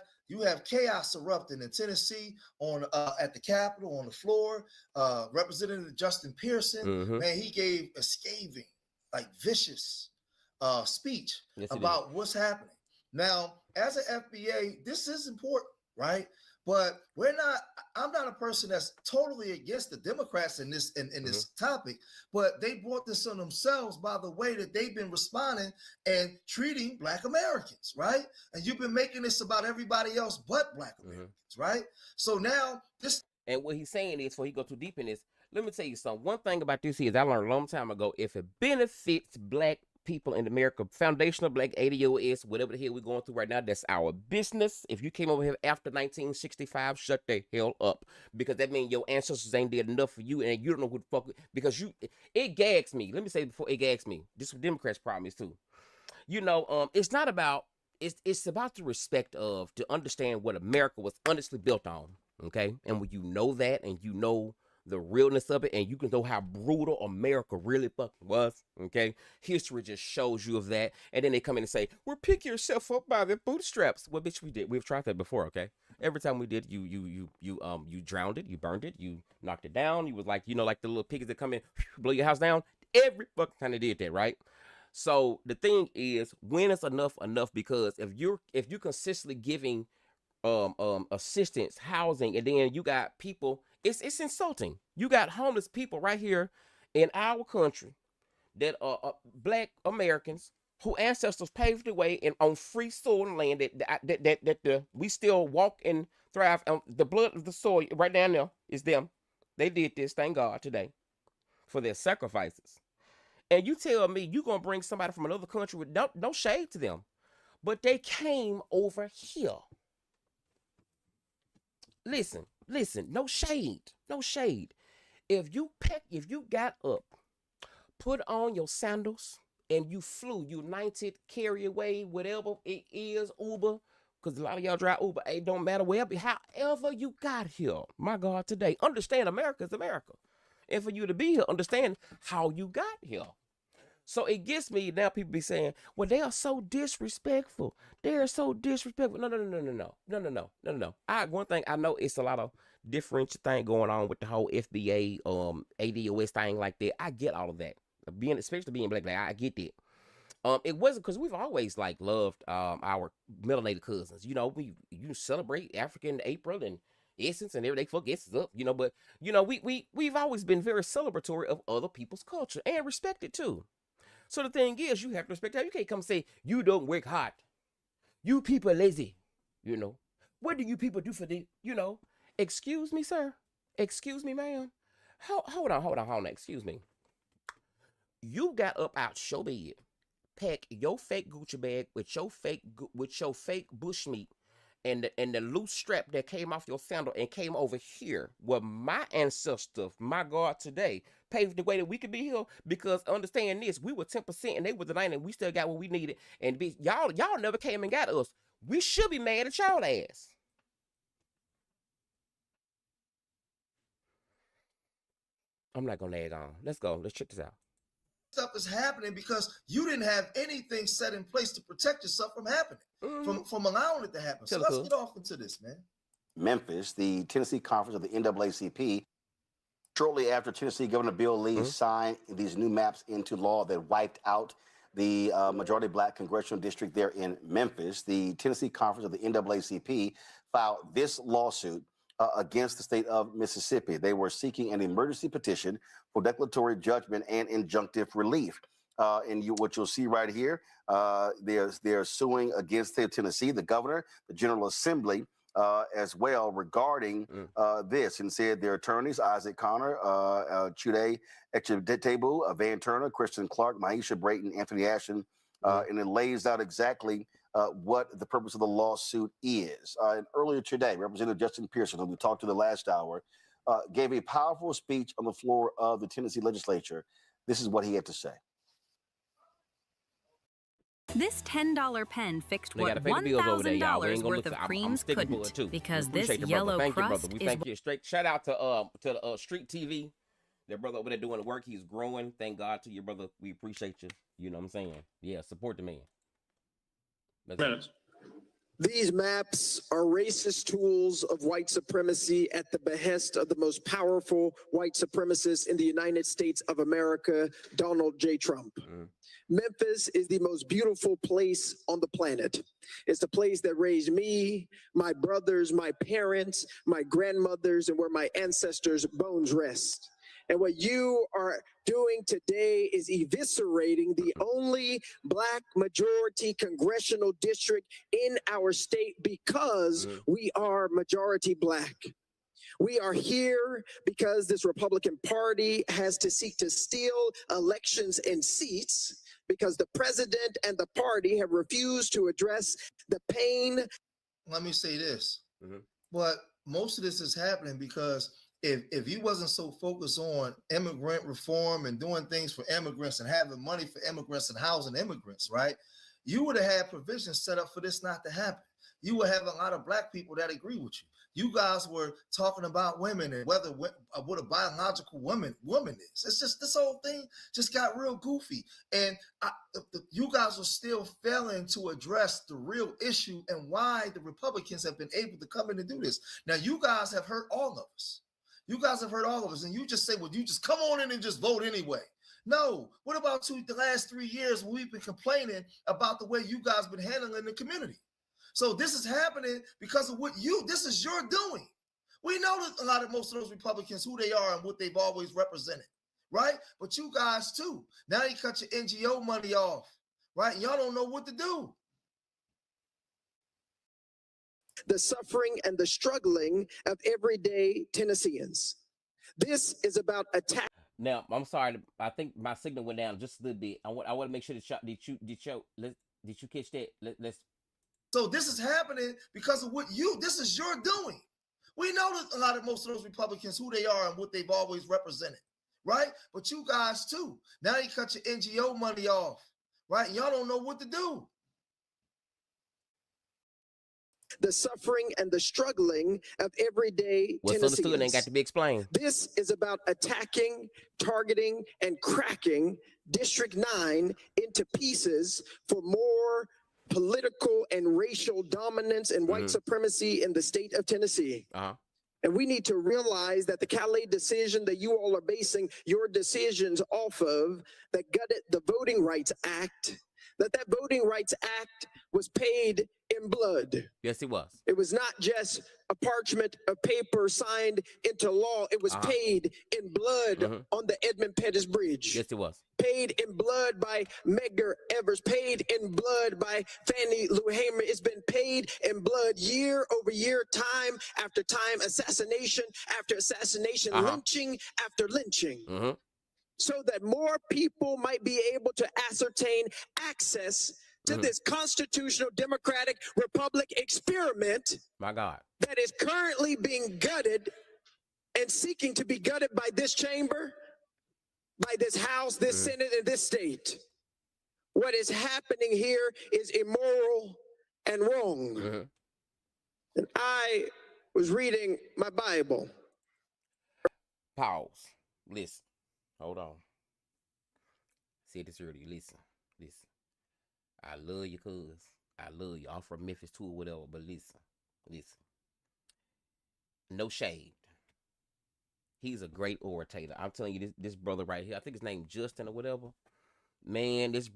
chaos erupting in Tennessee on at the Capitol on the floor. Representative Justin Pearson, man, he gave a scathing, like vicious speech about what's happening. Now, as an FBA, this is important, right? But I'm not a person that's totally against the Democrats in this this topic, but they brought this on themselves by the way that they've been responding and treating Black Americans, right? And you've been making this about everybody else but Black Americans, right? So now this. And what he's saying is, before he go too deep in this, let me tell you something. One thing about this is I learned a long time ago, if it benefits Black people in America, foundational Black ADOS, whatever the hell we're going through right now, that's our business. If you came over here after 1965, shut the hell up, because that means your ancestors ain't did enough for you, and you don't know who the fuck, because it gags me. Let me say before it gags me, this is Democrats' problem is too. You know, it's not about, it's about the respect of, to understand what America was honestly built on, okay? And when you know that, and you know the realness of it, and you can know how brutal America really fucking was, okay? History just shows you of that, and then they come in and say, well, pick yourself up by the bootstraps. Well, bitch, we did. We've tried that before, okay? Every time we did, you drowned it, you burned it, you knocked it down. You was like, you know, like the little piggies that come in, blow your house down. Every fucking time they did that, right? So the thing is, when is enough, because if you're consistently giving assistance, housing, and then you got people, it's insulting. You got homeless people right here in our country that are Black Americans whose ancestors paved the way and on free soil and land that we still walk and thrive on. The blood of the soil right down there is them. They did this, thank God, today for their sacrifices. And you tell me you gonna bring somebody from another country with no shade to them, but they came over here. Listen, no shade. If you got up, put on your sandals, and you flew United, Carry Away, whatever it is, Uber, because a lot of y'all drive Uber, it don't matter wherever, however you got here, my God, today, understand America is America. And for you to be here, understand how you got here. So it gets me, now people be saying, well, they are so disrespectful. They are so disrespectful. No. One thing I know, it's a lot of differential thing going on with the whole FBA, ADOS thing like that. I get all of that. Especially being Black, I get that. It wasn't because we've always like loved our melanated cousins. You know, you celebrate African April and Essence and everything, fuck Essence up, you know, but you know, we've always been very celebratory of other people's culture and respect it too. So the thing is, you have to respect that. You can't come say, you don't work hard. You people are lazy. You know, what do you people do for the, you know, excuse me, sir. Excuse me, ma'am. Hold on. Excuse me. You got up out your bed, pack your fake Gucci bag with your fake bushmeat and the loose strap that came off your sandal and came over here where my ancestors, my God today, paved the way that we could be here. Because understand this, we were 10% and they were the 90%, and we still got what we needed. And y'all never came and got us. We should be mad at y'all ass. I'm not gonna lag on. Let's go. Let's check this out. Stuff is happening because you didn't have anything set in place to protect yourself from happening, from allowing it to happen. So let's get off into this, man. Memphis, the Tennessee conference of the NAACP, shortly after Tennessee Governor Bill Lee signed these new maps into law that wiped out the majority black congressional district there in Memphis, the Tennessee conference of the NAACP filed this lawsuit against the state of Mississippi. They were seeking an emergency petition for declaratory judgment and injunctive relief. What you'll see right here, they're suing against the state of Tennessee, the governor, the General Assembly, as well regarding this, and said their attorneys, Isaac Connor, Chud, Van Turner, Kristen Clark, Maisha Brayton, Anthony Ashton, and it lays out exactly what the purpose of the lawsuit is. And earlier today, Representative Justin Pearson, who we talked to the last hour, gave a powerful speech on the floor of the Tennessee legislature. This is what he had to say. This $10 pen fixed what $1,000 worth of creams couldn't, because this yellow crust is... Thank you. Straight shout out to Street TV. Their brother over there doing the work. He's growing. Thank God to your brother. We appreciate you. You know what I'm saying? Yeah, support the man. These maps are racist tools of white supremacy at the behest of the most powerful white supremacist in the United States of America, Donald J. Trump. Memphis is the most beautiful place on the planet. It's the place that raised me, my brothers, my parents, my grandmothers, and where my ancestors' bones rest. And what you are doing today is eviscerating the only black majority congressional district in our state because we are majority black. We are here because this Republican Party has to seek to steal elections and seats because the president and the party have refused to address the pain. Let me say this, but most of this is happening because if you wasn't so focused on immigrant reform and doing things for immigrants and having money for immigrants and housing immigrants, right, you would have had provisions set up for this not to happen. You would have a lot of black people that agree with you. You guys were talking about women and what a biological woman is. It's just, this whole thing just got real goofy. And you guys are still failing to address the real issue and why the Republicans have been able to come in and do this. Now, you guys have hurt all of us. You guys have heard all of us, and you just say, well, you just come on in and just vote anyway. No. What about the last 3 years when we've been complaining about the way you guys been handling the community? So this is happening because of this is your doing. We know that most of those Republicans, who they are and what they've always represented, right? But you guys too. Now you cut your NGO money off, right? Y'all don't know what to do. The suffering and the struggling of everyday Tennesseans. This is about attack. Now, I'm sorry. I think my signal went down just a little bit. I want to make sure that did you catch that? Let's. So this is happening because of this is your doing. We know that most of those Republicans, who they are and what they've always represented, right? But you guys too. Now you cut your NGO money off, right? Y'all don't know what to do. The suffering and the struggling of everyday What's Tennesseans. Understood ain't got to be explained. This is about attacking, targeting, and cracking District 9 into pieces for more political and racial dominance and white supremacy in the state of Tennessee. And we need to realize that the Calais decision that you all are basing your decisions off of, that gutted the Voting Rights Act, that Voting Rights Act was paid in blood. Yes, it was. It was not just a parchment of paper signed into law. It was paid in blood on the Edmund Pettus Bridge. Yes, it was. Paid in blood by Medgar Evers. Paid in blood by Fannie Lou Hamer. It's been paid in blood year over year, time after time, assassination after assassination, lynching after lynching. so that more people might be able to ascertain access to this constitutional democratic republic experiment, my God, that is currently being gutted and seeking to be gutted by this chamber, by this House, this Senate, and this state. What is happening here is immoral and wrong. And I was reading my Bible. Pause. Listen. Hold on. Said this earlier. Listen. I love you, cuz. I love you. I'm from Memphis too or whatever, but listen. No shade. He's a great orator. I'm telling you, this brother right here, I think his name Justin or whatever. Man, this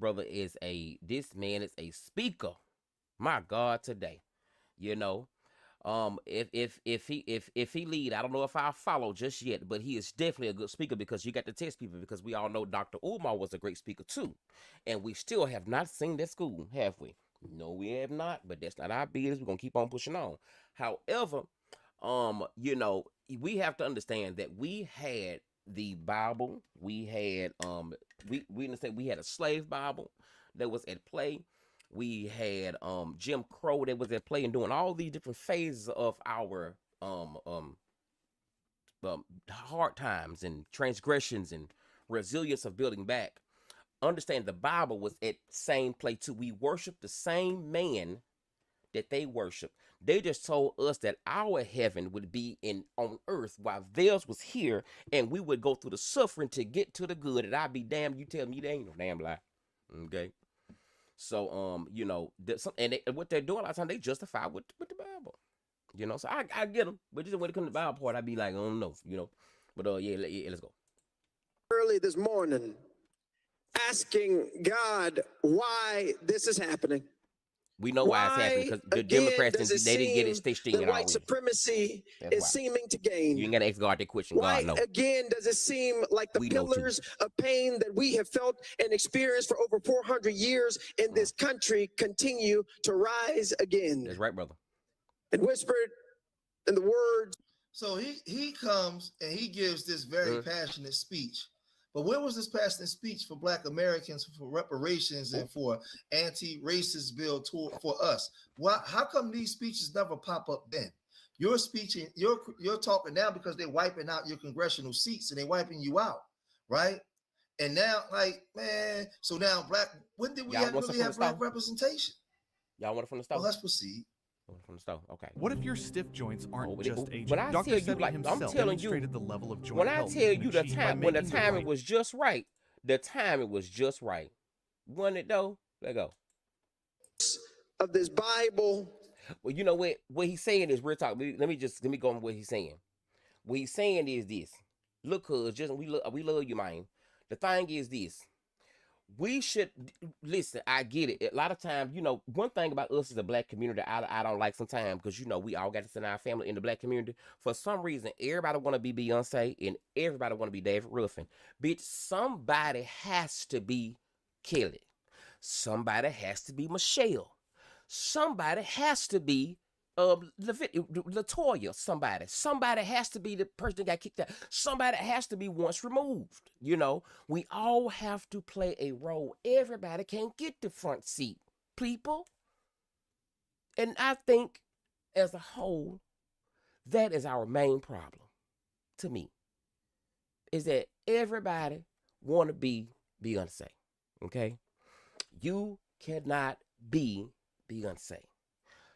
man is a speaker. My God, today. You know. If he lead, I don't know if I'll follow just yet, but he is definitely a good speaker, because you got to test people, because we all know Dr. Umar was a great speaker too, and we still have not seen that school, have we? No, we have not, but that's not our business. We're gonna keep on pushing on. However, you know, we have to understand that we had the Bible, we had we understand we had a slave Bible that was at play. We had Jim Crow that was at play, and doing all these different phases of our hard times and transgressions and resilience of building back. Understand the Bible was at same play too. We worship the same man that they worship. They just told us that our heaven would be on earth while theirs was here, and we would go through the suffering to get to the good. And I'd be damned, you tell me they ain't no damn lie. Okay. So, you know, what they're doing a lot of times, they justify with the Bible, you know. So I get them, but just when it comes to the Bible part, I'd be like, I don't know, you know. But yeah, let's go. Early this morning, asking God why this is happening. We know why it's happening, because the Democrats, they didn't get it stitched in. White supremacy is seeming to gain. You ain't got to ask God that question. Why, God knows. Again, does it seem like the pillars of pain that we have felt and experienced for over 400 years in this country continue to rise again? That's right, brother. And whispered in the words. So he comes and he gives this very passionate speech. But where was this passionate speech for Black Americans, for reparations, and for anti-racist bill for us? Why? How come these speeches never pop up then? You're speaking, you're talking now because they're wiping out your congressional seats and they're wiping you out, right? And now, like, man, so now when did we really have Black representation? Y'all want it from the start? Well, let's proceed. From the stove. Okay. What if your stiff joints aren't just aging? But I tell you, like I'm telling you, the level of joint when I tell you the time, when the timing was just right, the timing was just right. Wasn't it though? Let go. Of this Bible. Well, you know what he's saying is real talk. Let me go on what he's saying. What he's saying is this. Look, cuz just we love you, man. The thing is this. We should listen. I get it. A lot of times, you know, one thing about us as a Black community, I don't like sometimes, because you know we all got to send our family in the Black community. For some reason, everybody want to be Beyonce and everybody want to be David Ruffin. Bitch, somebody has to be Kelly. Somebody has to be Michelle. Somebody has to be Latoya. Somebody has to be the person that got kicked out. Somebody has to be once removed. You know, we all have to play a role. Everybody can't get the front seat, people. And I think, as a whole, that is our main problem. To me, is that everybody want to be Beyonce. Okay, you cannot be Beyonce.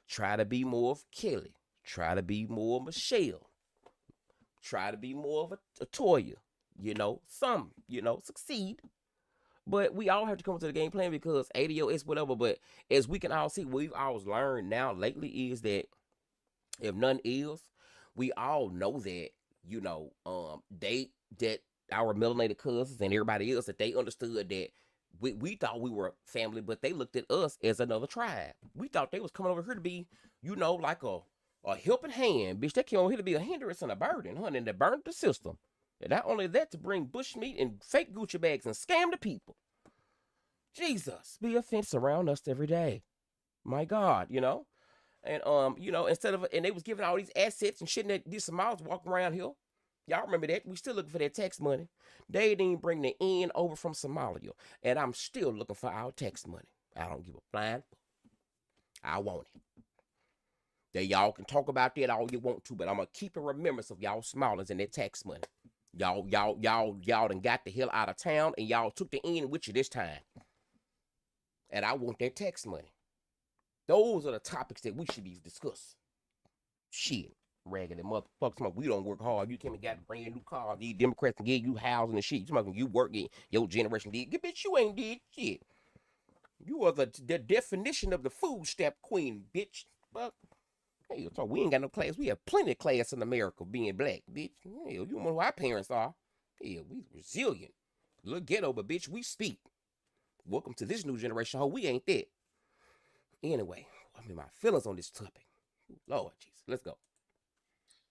Try to be more of Kelly. Try to be more of Michelle. Try to be more of a Toya. You know, succeed. But we all have to come to the game plan, because ADOS, whatever. But as we can all see, what we've always learned now lately is that if none is, we all know that, you know, that our melanated cousins and everybody else, that they understood that we thought we were family, but they looked at us as another tribe. We thought they was coming over here to be, you know, like a helping hand. Bitch, they came over here to be a hindrance and a burden, honey, and they burned the system. And not only that, to bring bushmeat and fake Gucci bags and scam the people. Jesus, be a fence around us every day. My God, you know? And, you know, and they was giving all these assets and shit, and these Somalis walking around here, Y'all remember that? We still looking for that tax money. They didn't even bring the end over from Somalia. And I'm still looking for our tax money. I don't give a flying fuck. I want it. That y'all can talk about that all you want to, but I'm going to keep in remembrance of y'all Somalians and that tax money. Y'all done got the hell out of town, and y'all took the end with you this time. And I want that tax money. Those are the topics that we should be discussing. Shit. Raggedy motherfuckers. We don't work hard. You came and got a brand new car. These Democrats can give you housing and shit. You work, your generation did. Bitch, you ain't did shit. You are the definition of the food stamp queen, bitch. Fuck. Hey, so we ain't got no class. We have plenty of class in America being black, bitch. Hell, you know who our parents are. Hell, we resilient. Little ghetto, but bitch, we speak. Welcome to this new generation. Ho, we ain't that. Anyway, I'm in my feelings on this topic. Lord Jesus, let's go.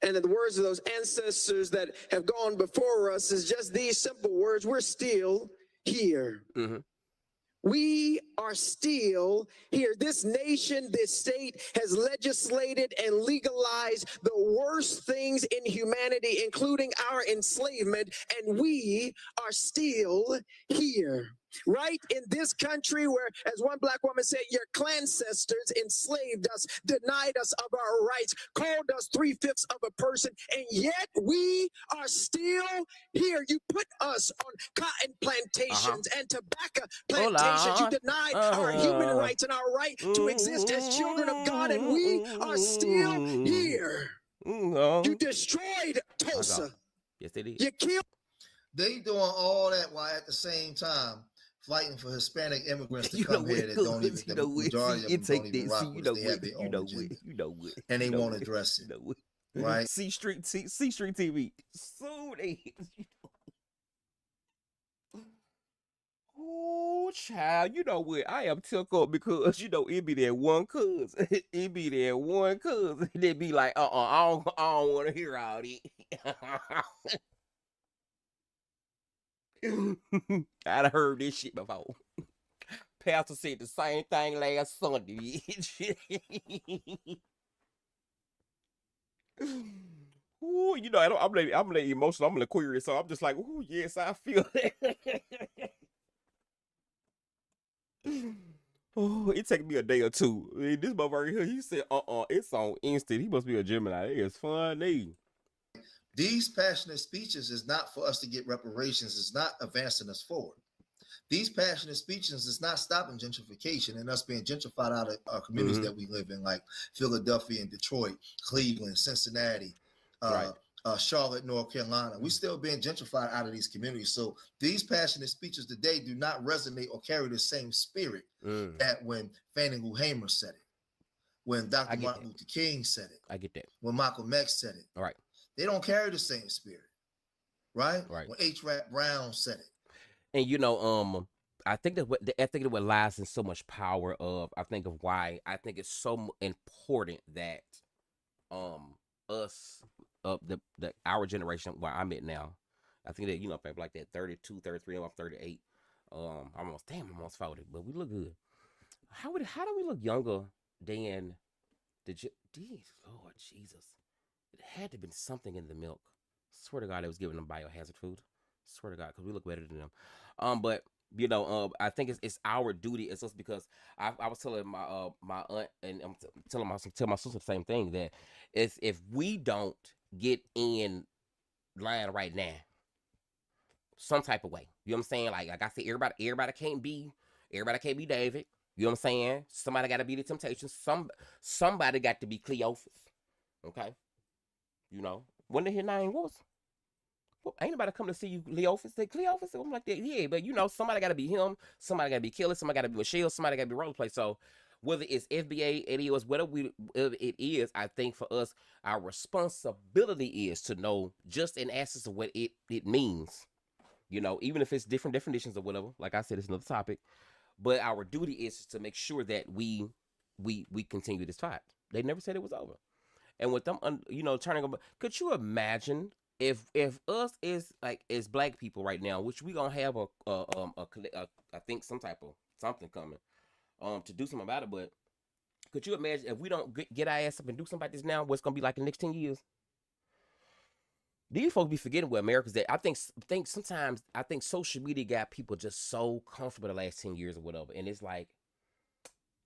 And in the words of those ancestors that have gone before us is just these simple words. We're still here. Mm-hmm. We are still here. This nation, this state has legislated and legalized the worst things in humanity, including our enslavement, and we are still here. Right in this country where, as one black woman said, your ancestors enslaved us, denied us of our rights, called us 3/5 of a person, and yet we are still here. You put us on cotton plantations and tobacco plantations. You denied our human rights and our right to exist as children of God, and we are still here. You destroyed Tulsa. Yes, they did. You killed. They doing all that while at the same time fighting for Hispanic immigrants to come here that don't even, the majority of them don't even rock with us. They have their own agenda. And they won't address it. Right? C Street TV. So they. Oh, child, you know what? I am took up because, it be that one cuz. It be that one cuz. They be like, I don't want to hear all that. I'd heard this shit before. Pastor said the same thing last Sunday. Ooh, I'm like emotional. I'm Aquarius, so I'm just like, ooh, yes, I feel that. Oh, it take me a day or two. This motherfucker here, he said, it's on instant. He must be a Gemini. It's funny. These passionate speeches is not for us to get reparations. It's not advancing us forward. These passionate speeches is not stopping gentrification and us being gentrified out of our communities that we live in, like Philadelphia and Detroit, Cleveland, Cincinnati, Charlotte, North Carolina. We still being gentrified out of these communities. So these passionate speeches today do not resonate or carry the same spirit that when Fannie Lou Hamer said it, when Dr. Martin Luther King said it. I get that. When Malcolm X said it. All right. They don't carry the same spirit, right? When H. Rap Brown said it. And I think that what lies in so much power of, I think of why I think it's so important that us of our generation where I'm at now, I think that maybe like that 32, 33, I'm 38, I'm almost 40, but we look good. How do we look younger than Lord Jesus? It had to have been something in the milk. Swear to God, they was giving them biohazard food. Swear to God, because we look better than them. But I think it's our duty as us, because I was telling my aunt, and I'm telling my sister the same thing, that if we don't get in line right now, some type of way, you know what I'm saying? Like I said, everybody can't be David. You know what I'm saying? Somebody got to be the Temptations. Somebody got to be Cleophas. Okay. When his name was. Well, ain't nobody come to see you, Cleophas. Say Cleophas, something like that. Yeah, but somebody got to be him. Somebody got to be Killer. Somebody got to be Michelle. Somebody got to be Rollerplay. So whether it's FBA, ADOS, whatever it is, I think for us, our responsibility is to know just in essence of what it means. Even if it's different definitions or whatever. Like I said, it's another topic. But our duty is to make sure that we continue this fight. They never said it was over. And with them, turning them, could you imagine if us is like as black people right now, which we gonna have I think some type of something coming, to do something about it. But could you imagine if we don't get our ass up and do something like this now? What's gonna be like in the next 10 years? These folks be forgetting where America's at. I think sometimes social media got people just so comfortable the last 10 years or whatever. And it's like,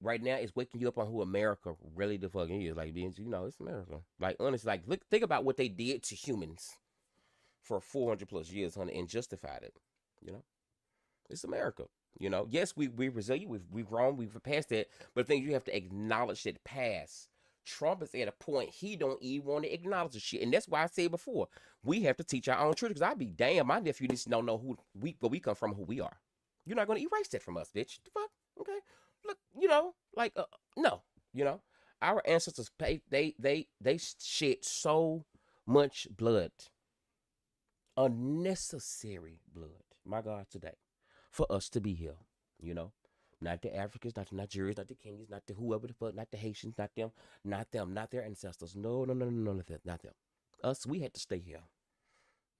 right now it's waking you up on who America really the fucking is. Like, being, it's America. Like, honestly, like, think about what they did to humans for 400 plus years, honey, and justified it. It's America. Yes, we're resilient. We've grown. We've passed that. But the thing, you have to acknowledge that past. Trump is at a point he don't even want to acknowledge the shit. And that's why I said before, we have to teach our own children. Because I'd be damn, my nephew just don't know where we come from, who we are. You're not going to erase that from us, bitch. The fuck? Okay? Look, no. Our ancestors, they shed so much blood. Unnecessary blood. My God, today. For us to be here, Not the Africans, not the Nigerians, not the Kenyans, not the whoever the fuck, not the Haitians, not them, not their ancestors. No, not them. Us, we had to stay here.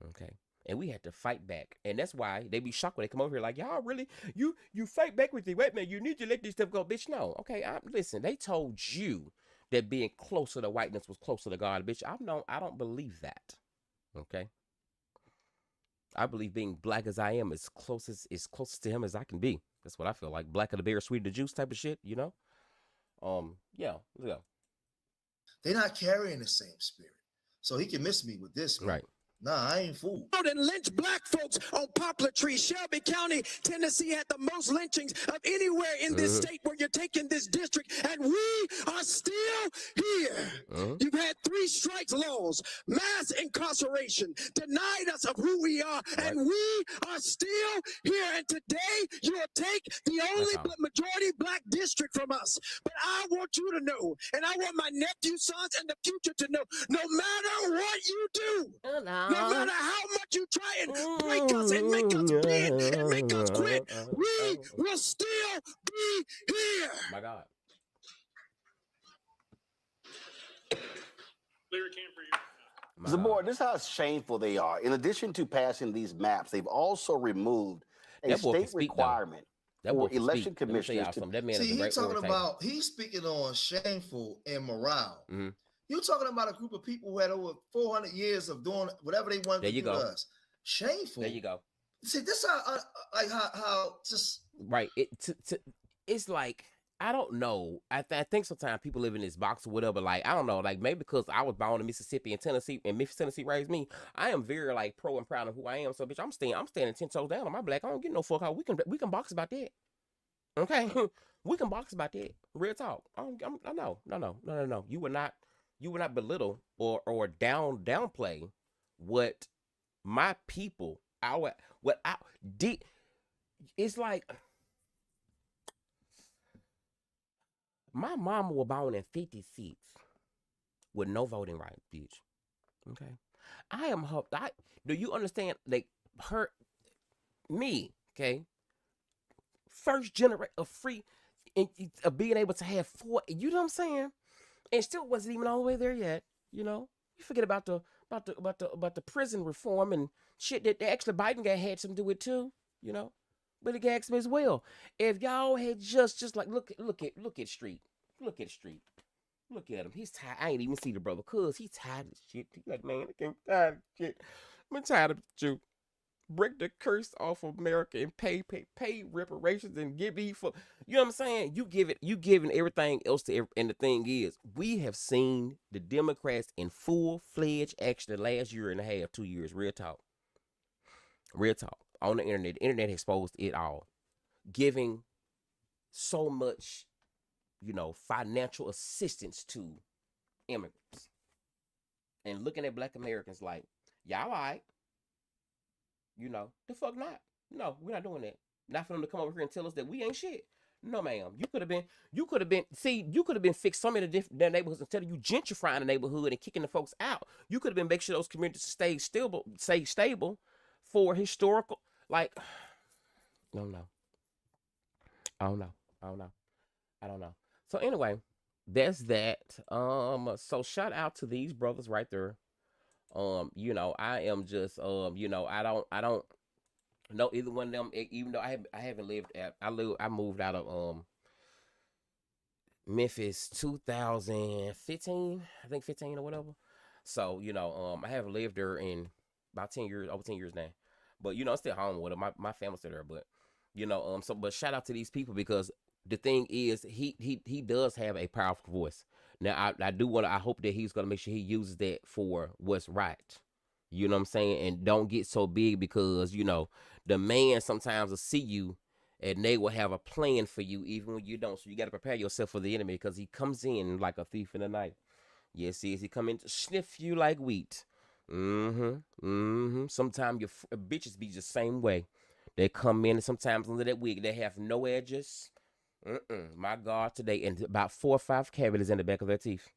Okay? And we had to fight back. And that's why they be shocked when they come over here like, y'all really, you fight back with the white man, you need to let this stuff go. Bitch, no. Okay, listen, they told you that being closer to whiteness was closer to God. Bitch, I don't believe that. Okay? I believe being black as I am is closest to him as I can be. That's what I feel like. Black of the berry, sweet of the juice type of shit, Yeah. They're not carrying the same spirit. So he can miss me with this, man. Right. Nah, I ain't fooled. And lynch black folks on Poplar Tree. Shelby County, Tennessee had the most lynchings of anywhere in this state where you're taking this district, and we are still here. You've had 3 strikes laws, mass incarceration, denied us of who we are, and we are still here. And today you'll take the only majority black district from us. But I want you to know, and I want my nephew, sons, and the future to know, no matter what you do, no matter how much you try and break us and make us bend and make us quit, we will still be here. My God. Zabor, this is how shameful they are. In addition to passing these maps, they've also removed a state requirement for election commissioners to... See, he's speaking on shameful and morale. You're talking about a group of people who had over 400 years of doing whatever they wanted to do to us. Shameful. There you go. See, this how just right. It's like, I don't know. I think sometimes people live in this box or whatever. Like, I don't know. Like, maybe because I was born in Mississippi and Tennessee, and Memphis, Tennessee raised me. I am very like pro and proud of who I am. So, bitch, I'm standing 10 toes down on my black. I don't get no fuck out. We can box about that. Okay, we can box about that. Real talk. No. You would not belittle or downplay what my people, it's like my mama was born in 56 with no voting rights, bitch. Okay. I am her. Do you understand? Like, me, okay? First generation of free, of being able to have 4, you know what I'm saying? And still wasn't even all the way there yet, You forget about the prison reform and shit that actually Biden had something to do with too, But it gags me as well. If y'all had just like look at Street. Look at him. He's tired. I ain't even see the brother, cause he's tired of shit. He's like, man, I'm tired of shit. I'm tired of you. Break the curse off of America and pay reparations and give me for, you know what I'm saying? You giving everything else to and the thing is, we have seen the Democrats in full-fledged action the last year and a half, 2 years. Real talk on the internet. The internet exposed it all, giving so much, financial assistance to immigrants, and looking at Black Americans like, y'all all right. The fuck not. No, we're not doing that. Not for them to come over here and tell us that we ain't shit. No, ma'am. You could have been fixed some of the neighborhoods instead of you gentrifying the neighborhood and kicking the folks out. You could have been making sure those communities stay stable for historical, like, no. I don't know. So anyway, that's that. So shout out to these brothers right there. I am just, I don't know either one of them, even though I haven't lived I moved out of, Memphis 2015, I think 15 or whatever. So, I haven't lived there in about 10 years, over 10 years now. But, I'm still home with her. My family's still there. But, but shout out to these people because the thing is, he does have a powerful voice. Now, I hope that he's going to make sure he uses that for what's right. You know what I'm saying? And don't get so big because, the man sometimes will see you and they will have a plan for you even when you don't. So you got to prepare yourself for the enemy because he comes in like a thief in the night. Yes, he come in to sniff you like wheat. Sometimes your bitches be the same way. They come in and sometimes under that wig, they have no edges. My God, today. And about 4 or 5 cavities in the back of their teeth.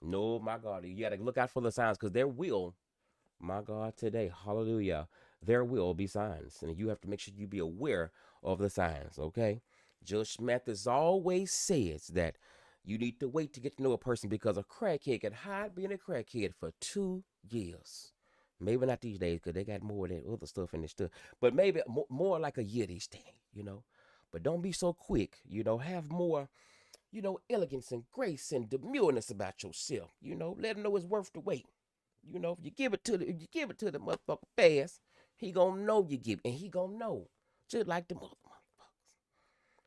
No, my God. You got to look out for the signs because there will, my God, today, hallelujah, there will be signs. And you have to make sure you be aware of the signs, okay? Judge Mathis always says that you need to wait to get to know a person because a crackhead can hide being a crackhead for 2 years. Maybe not these days because they got more of that other stuff in this stuff. But maybe more like a year these days, But don't be so quick, Have more, elegance and grace and demureness about yourself. Let him know it's worth the wait. If you give it to the motherfucker fast, he gonna know you give it, and he gonna know. Just like the motherfuckers.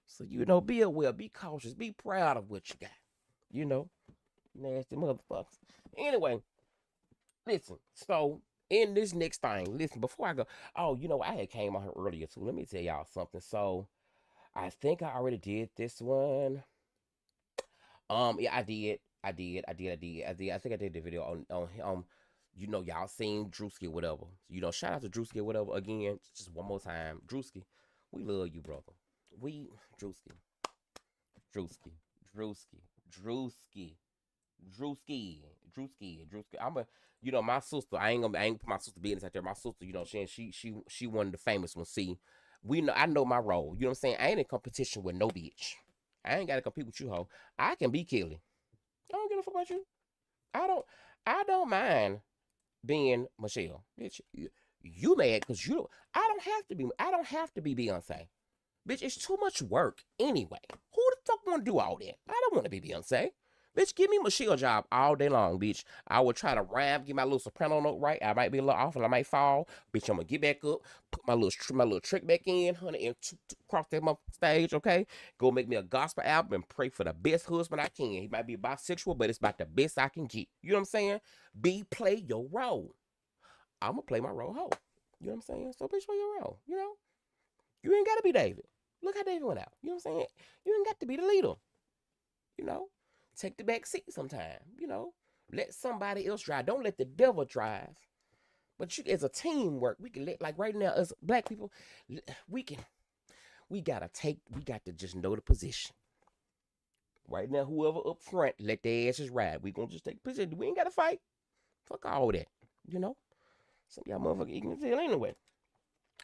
So, be aware, be cautious, be proud of what you got. Nasty motherfuckers. Anyway, listen, so in this next thing, before I go, I had came on here earlier too. Let me tell y'all something. So I think I already did this one. Yeah, I did. I think I did the video on y'all seen Drewski or whatever. Shout out to Drewski or whatever again. Just one more time. Drewski, we love you, brother. Drewski. I'm my sister. I ain't put my sister business out there. My sister, she one of the famous ones. See, I know my role. You know what I'm saying? I ain't in competition with no bitch. I ain't gotta compete with you, ho. I can be Kelly. I don't give a fuck about you. I don't mind being Michelle. Bitch, you mad because you don't. I don't have to be Beyonce. Bitch, it's too much work anyway. Who the fuck want to do all that? I don't want to be Beyonce. Bitch, give me Michelle job all day long, bitch. I will try to rhyme, get my little soprano note right. I might be a little off and I might fall. Bitch, I'm going to get back up, put my little trick back in, honey, and cross that stage, okay? Go make me a gospel album and pray for the best husband I can. He might be bisexual, but it's about the best I can get. You know what I'm saying? Play your role. I'm going to play my role, ho. You know what I'm saying? So, bitch, play your role, You ain't got to be David. Look how David went out. You know what I'm saying? You ain't got to be the leader. Take the back seat sometime. Let somebody else drive. Don't let the devil drive. But as a teamwork, we can like right now, as black people, we got to just know the position. Right now, whoever up front, let their asses ride. We gonna just take the position. We ain't got to fight. Fuck all that. Some of y'all motherfuckers eating the anyway.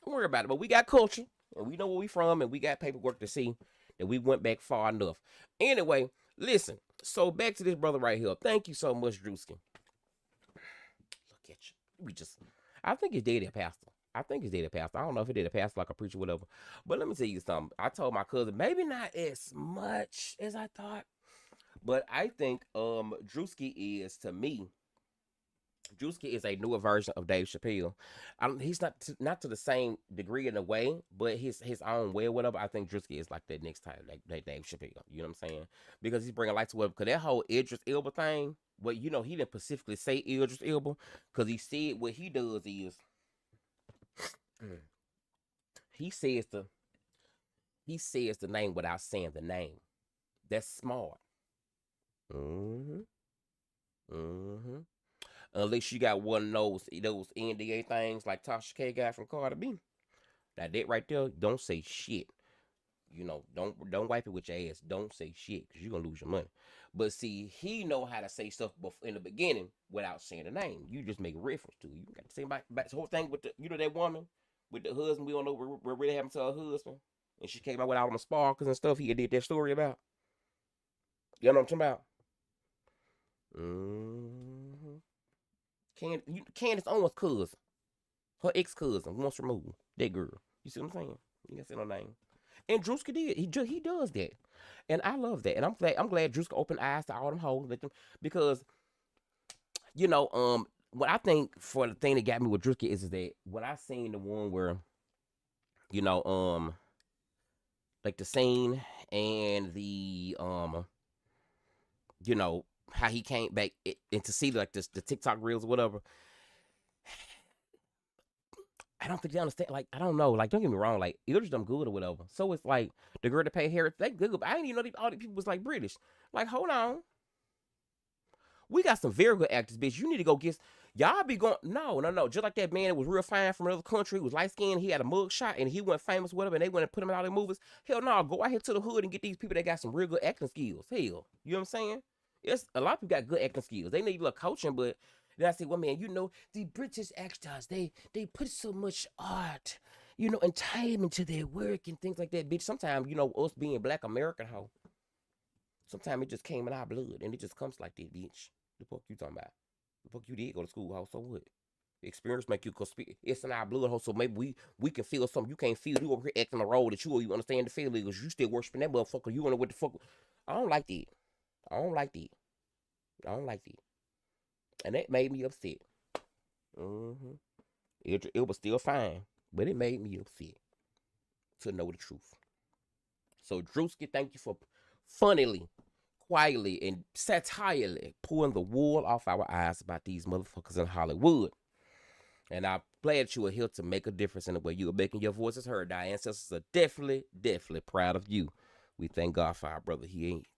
Don't worry about it. But we got culture. And we know where we from, and we got paperwork to see that we went back far enough. Anyway, listen. So back to this brother right here. Thank you so much, Drewski. Look at you. I think he's dated a pastor. I don't know if he did a pastor like a preacher or whatever. But let me tell you something. I told my cousin, maybe not as much as I thought. But I think Drewski is, to me, Drewski is a newer version of Dave Chappelle. He's not to the same degree in a way, but his own way or whatever. I think Drewski is like that next time, like Dave Chappelle. You know what I'm saying? Because he's bringing light to it. Because that whole Idris Elba thing, well, he didn't specifically say Idris Elba, because he said what he does is he says the name without saying the name. That's smart. Unless you got one of those NDA things like Tasha K got from Cardi B. That right there, don't say shit. Don't wipe it with your ass. Don't say shit, because you're going to lose your money. But see, he know how to say stuff in the beginning without saying the name. You just make reference to it. You got to say about the whole thing with that woman with the husband. We don't know what really happened to her husband. And she came out with all them sparkles and stuff he did that story about. You know what I'm talking about? Candace Owens' cousin. Her ex-cousin once removed. That girl. You see what I'm saying? You can't say no name. And Drewski did. He does that. And I love that. And I'm glad Drewski opened eyes to all them hoes. Because you know, what I think for the thing that got me with Drewski is that when I seen the one where, you know, like the scene and the you know, how he came back and to see like the TikTok reels or whatever. I don't think they understand. Like, I don't know. Like, don't get me wrong. Like, Idris them good or whatever. So it's like the girl that paid Harris, they good. But I didn't even know all these people was like British. Like, hold on. We got some very good actors, bitch. You need to go get. Y'all be going. No. Just like that man that was real fine from another country. He was light skinned. He had a mug shot and he went famous, whatever. And they went and put him in all their movies. Hell no. Go out here to the hood and get these people that got some real good acting skills. Hell. You know what I'm saying? It's a lot of people got good acting skills. They need a little coaching, but then I say, well, man, you know, the British actors, they put so much art, you know, and time into their work and things like that, bitch. Sometimes, you know, us being black American hoe, sometimes it just came in our blood and it just comes like that, bitch. The fuck you talking about? The fuck you did go to school, hoe, so what? Experience make you it's in our blood, hoe, so maybe we can feel something you can't feel. You over here acting a role that you understand the feeling because you still worshiping that motherfucker. You wonder what the fuck. I don't like that. I don't like that. And that made me upset. It was still fine, but it made me upset to know the truth. So, Drewski, thank you for funnily, quietly, and satirically pulling the wool off our eyes about these motherfuckers in Hollywood. And I'm glad that you are here to make a difference in the way you are making your voices heard. Our ancestors are definitely proud of you. We thank God for our brother.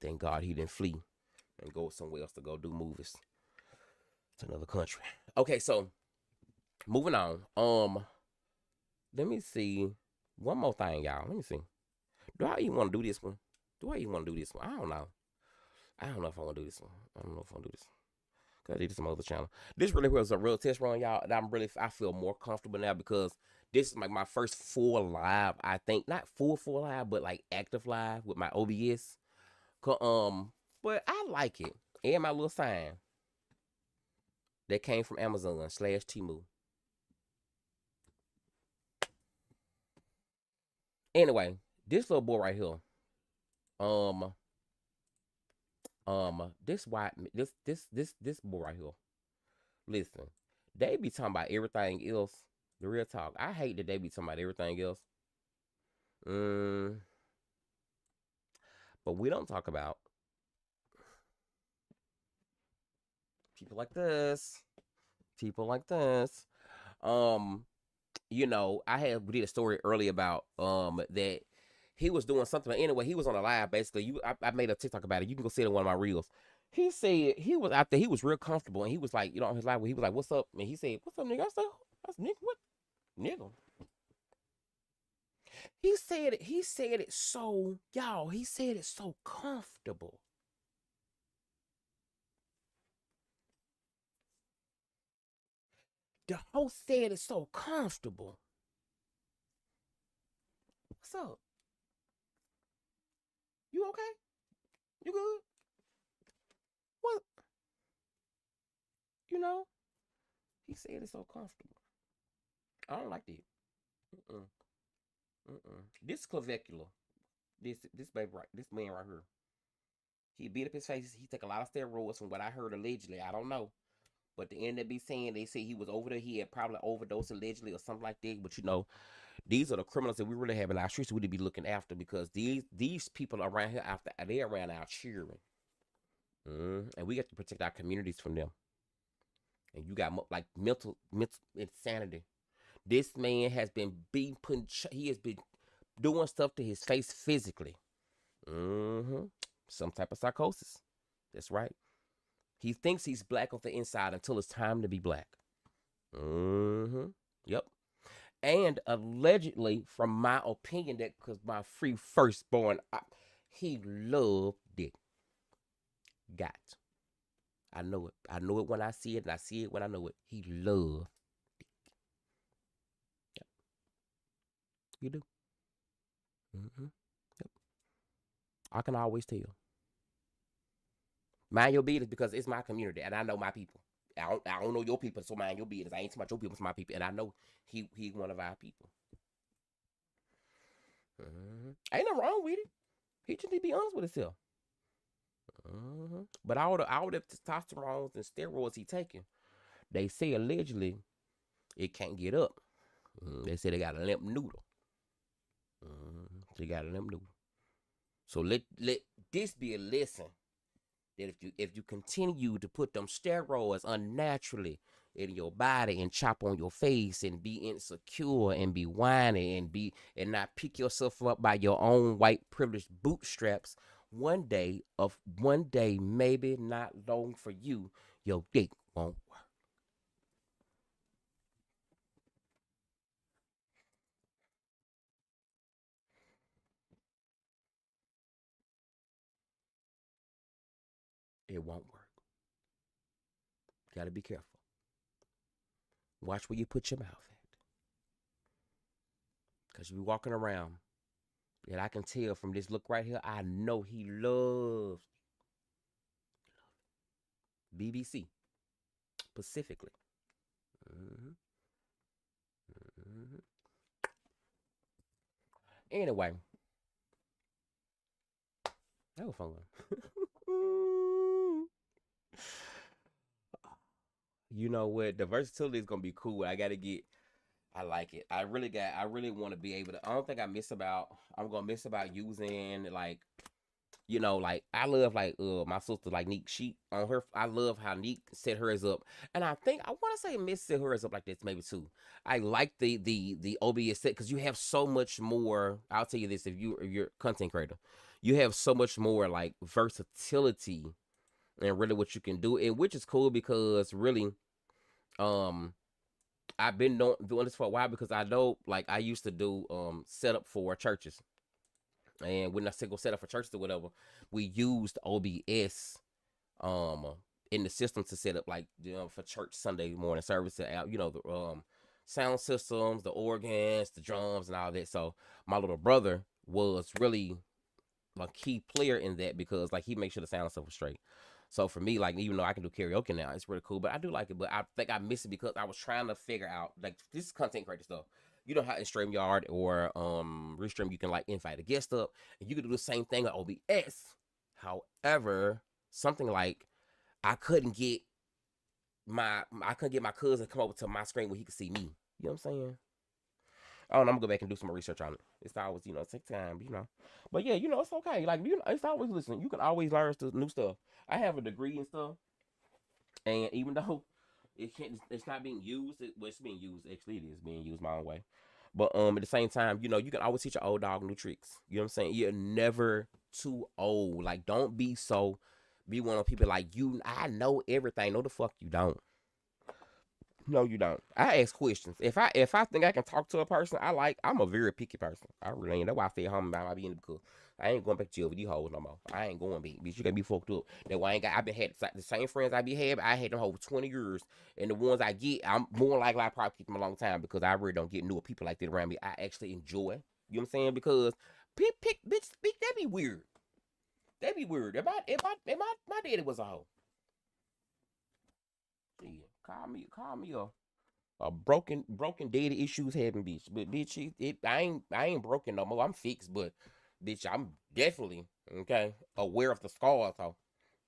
Thank God he didn't flee and go somewhere else to go do movies to another country. Okay, so moving on. Let me see. One more thing, y'all. Let me see. Do I even want to do this one? I don't know. I don't know if I want to do this one. Cause I did this on my other channel. This really was a real test run, y'all. And I feel more comfortable now because this is like my first full live. I think not full live, but like active live with my OBS. But I like it. And my little sign that came from Amazon / Temu. Anyway, this little boy right here. This boy right here. Listen, they be talking about everything else. The real talk. I hate that they be talking about everything else. But we don't talk about people like this. You know, we did a story earlier about that he was doing something. Anyway, he was on a live basically. I made a TikTok about it. You can go see it in one of my reels. He said he was out there. He was real comfortable, and he was like, you know, on his live, he was like, "What's up?" And he said, "What's up, nigga?" I said, "That's nigga. What, nigga?" He said it. He said it so, y'all. He said it so comfortable. The host said it's so comfortable. What's up? You okay? You good? What? You know? He said it's so comfortable. I don't like that. This clavicular. This baby right. This man right here. He beat up his face. He took a lot of steroids from what I heard allegedly. I don't know. But the end they be saying, they say he was over there. He had probably overdosed allegedly or something like that. But you know, these are the criminals that we really have in our streets. We need to be looking after because these people around here they're around our children, and we have to protect our communities from them. And you got like mental insanity. This man has been he has been doing stuff to his face physically. Some type of psychosis. That's right. He thinks he's black on the inside until it's time to be black. Yep. And allegedly, from my opinion, that because my free firstborn, he loved it. Got. I know it. I know it when I see it, and I see it when I know it. He loved it. Yep. You do. Yep. I can always tell. Mind your business because it's my community, and I know my people. I don't know your people, so mind your business. I ain't talking about your people, it's my people, and I know he one of our people. Ain't nothing wrong with it. He just need to be honest with himself. But all the testosterone and steroids he taking, they say allegedly it can't get up. They say they got a limp noodle. They got a limp noodle. So let this be a lesson that if you continue to put them steroids unnaturally in your body and chop on your face and be insecure and be whiny and not pick yourself up by your own white privileged bootstraps, one day, maybe not long for you, your dick won't work. It won't work. Gotta be careful. Watch where you put your mouth at. Because you be walking around, and I can tell from this look right here, I know he loves BBC, specifically. Anyway, that was fun. You know what? The versatility is gonna be cool. I like it. I really want to be able to. I don't think I'm gonna miss about using like, like I love like my sister like Neek. She on her. I love how Neek set hers up, and I think I want to say Miss set hers up like this maybe too. I like the OBS set because you have so much more. I'll tell you this: if you're a content creator, you have so much more like versatility and really what you can do, and which is cool because really, I've been doing this for a while because I know, like, I used to do setup for churches, and when I say go set up for churches or whatever, we used OBS in the system to set up like for church Sunday morning service, the sound systems, the organs, the drums, and all that. So my little brother was really a key player in that because like he makes sure the sound stuff was straight. So for me, like, even though I can do karaoke now, it's really cool. But I do like it. But I think I miss it because I was trying to figure out, like, this is content creator stuff. You know how in StreamYard or Restream you can like invite a guest up, and you can do the same thing with OBS. However, something like I couldn't get my cousin to come over to my screen where he could see me. You know what I'm saying? Oh, I'm gonna go back and do some more research on it. It's always, take time, But yeah, it's okay. Like, it's always listening. You can always learn new stuff. I have a degree and stuff, and even though it's not being used. It's being used. Actually, it is being used my own way. But at the same time, you can always teach an old dog new tricks. You know what I'm saying? You're never too old. Like, don't be one of people like you. I know everything. No, the fuck you don't. No, you don't. I ask questions. If I think I can talk to a person, I'm a very picky person. I really ain't. That's why I stay home about my being because I ain't going back to jail with these hoes no more. I ain't going back. Bitch, you gotta be fucked up. That's why I've been had the same friends I be having. I had them over 20 years, and the ones I get, I'm more likely I probably keep them a long time because I really don't get newer people like that around me. I actually enjoy. You know what I'm saying? Because bitch, that'd be weird. That'd be weird. If my daddy was a hoe. Yeah, call me a broken daddy issues having bitch. But bitch, I ain't broken no more. I'm fixed, but bitch, I'm definitely okay aware of the scars. So,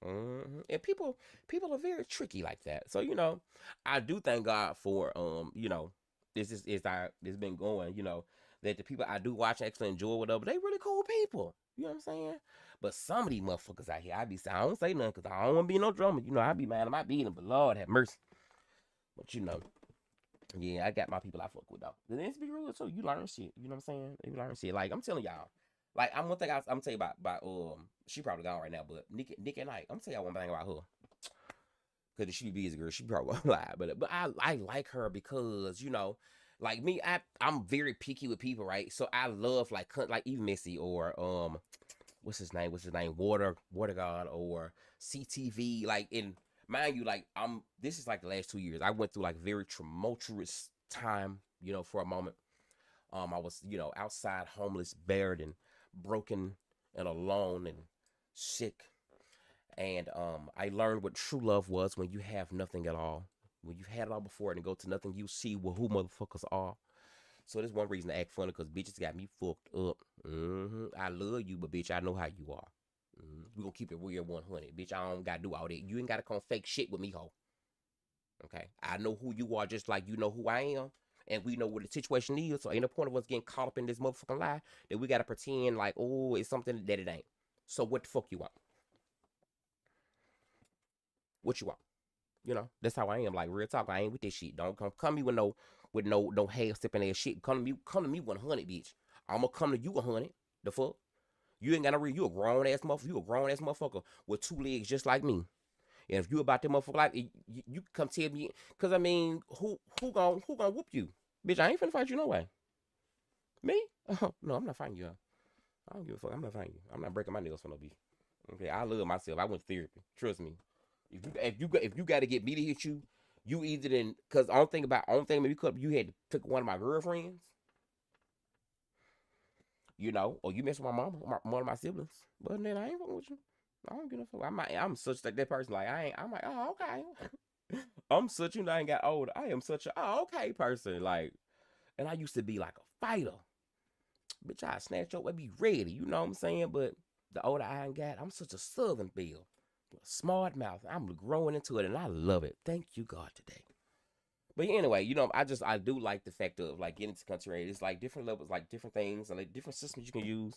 and people are very tricky like that. So I do thank God for this been going. That the people I do watch actually enjoy whatever. They really cool people. You know what I'm saying? But some of these motherfuckers out here, I don't say nothing because I don't want to be no drama. I be mad at my beating, but Lord have mercy. But yeah, I got my people I fuck with though. The let's be real too. You learn shit. You know what I'm saying? You learn shit. Like I'm telling y'all. Like I'm one thing I'm gonna tell you about she probably gone right now, but Nick and Ike. I'm gonna tell y'all one thing about her. Cause she be a girl, she probably won't lie. But I like her because like me, I'm very picky with people, right? So I love like even Missy or what's his name? Water God or CTV. Like in mind you, like this is like the last 2 years. I went through like very tumultuous time, for a moment. I was, outside homeless, bared and broken and alone and sick. And I learned what true love was when you have nothing at all. When you've had it all before and go to nothing, you see who motherfuckers are. So that's one reason to act funny because bitches got me fucked up. I love you, but bitch, I know how you are. We gonna keep it real 100, bitch. I don't gotta do all that. You ain't gotta come fake shit with me, ho. Okay, I know who you are, just like you know who I am, and we know what the situation is. So ain't no point of us getting caught up in this motherfucking lie that we gotta pretend like, oh, it's something that it ain't. So what the fuck you want? What you want? You know, that's how I am. Like real talk, I ain't with this shit. Don't come me with no half stepping ass shit. Come to me 100, bitch. I'ma come to you 100. The fuck? You ain't got no real. You a grown ass motherfucker. You a grown ass motherfucker with 2 legs just like me. And if you about that motherfucker like you come tell me, cause I mean, who gonna whoop you, bitch? I ain't finna fight you no way. Me? Oh, no, I'm not fighting you. I don't give a fuck. I'm not fighting you. I'm not breaking my nails for no bitch. Okay, I love myself. I went to therapy. Trust me. If you got to get me to hit you, you either then, cause I don't think maybe you had to pick one of my girlfriends, you know, or you mess with my mama, one of my siblings. But then I ain't fucking with you. I don't give a fuck. I'm such like that person. Like I'm like, oh okay. I'm such, you know, I ain't got older. I am such a okay person. Like, and I used to be like a fighter. Bitch, I snatch up and be ready. You know what I'm saying? But the older I ain't got, I'm such a southern bill. Smart mouth. I'm growing into it and I love it. Thank you, God, today. But anyway, you know, I do like the fact of like getting to country. It's like different levels, like different things and like different systems you can use.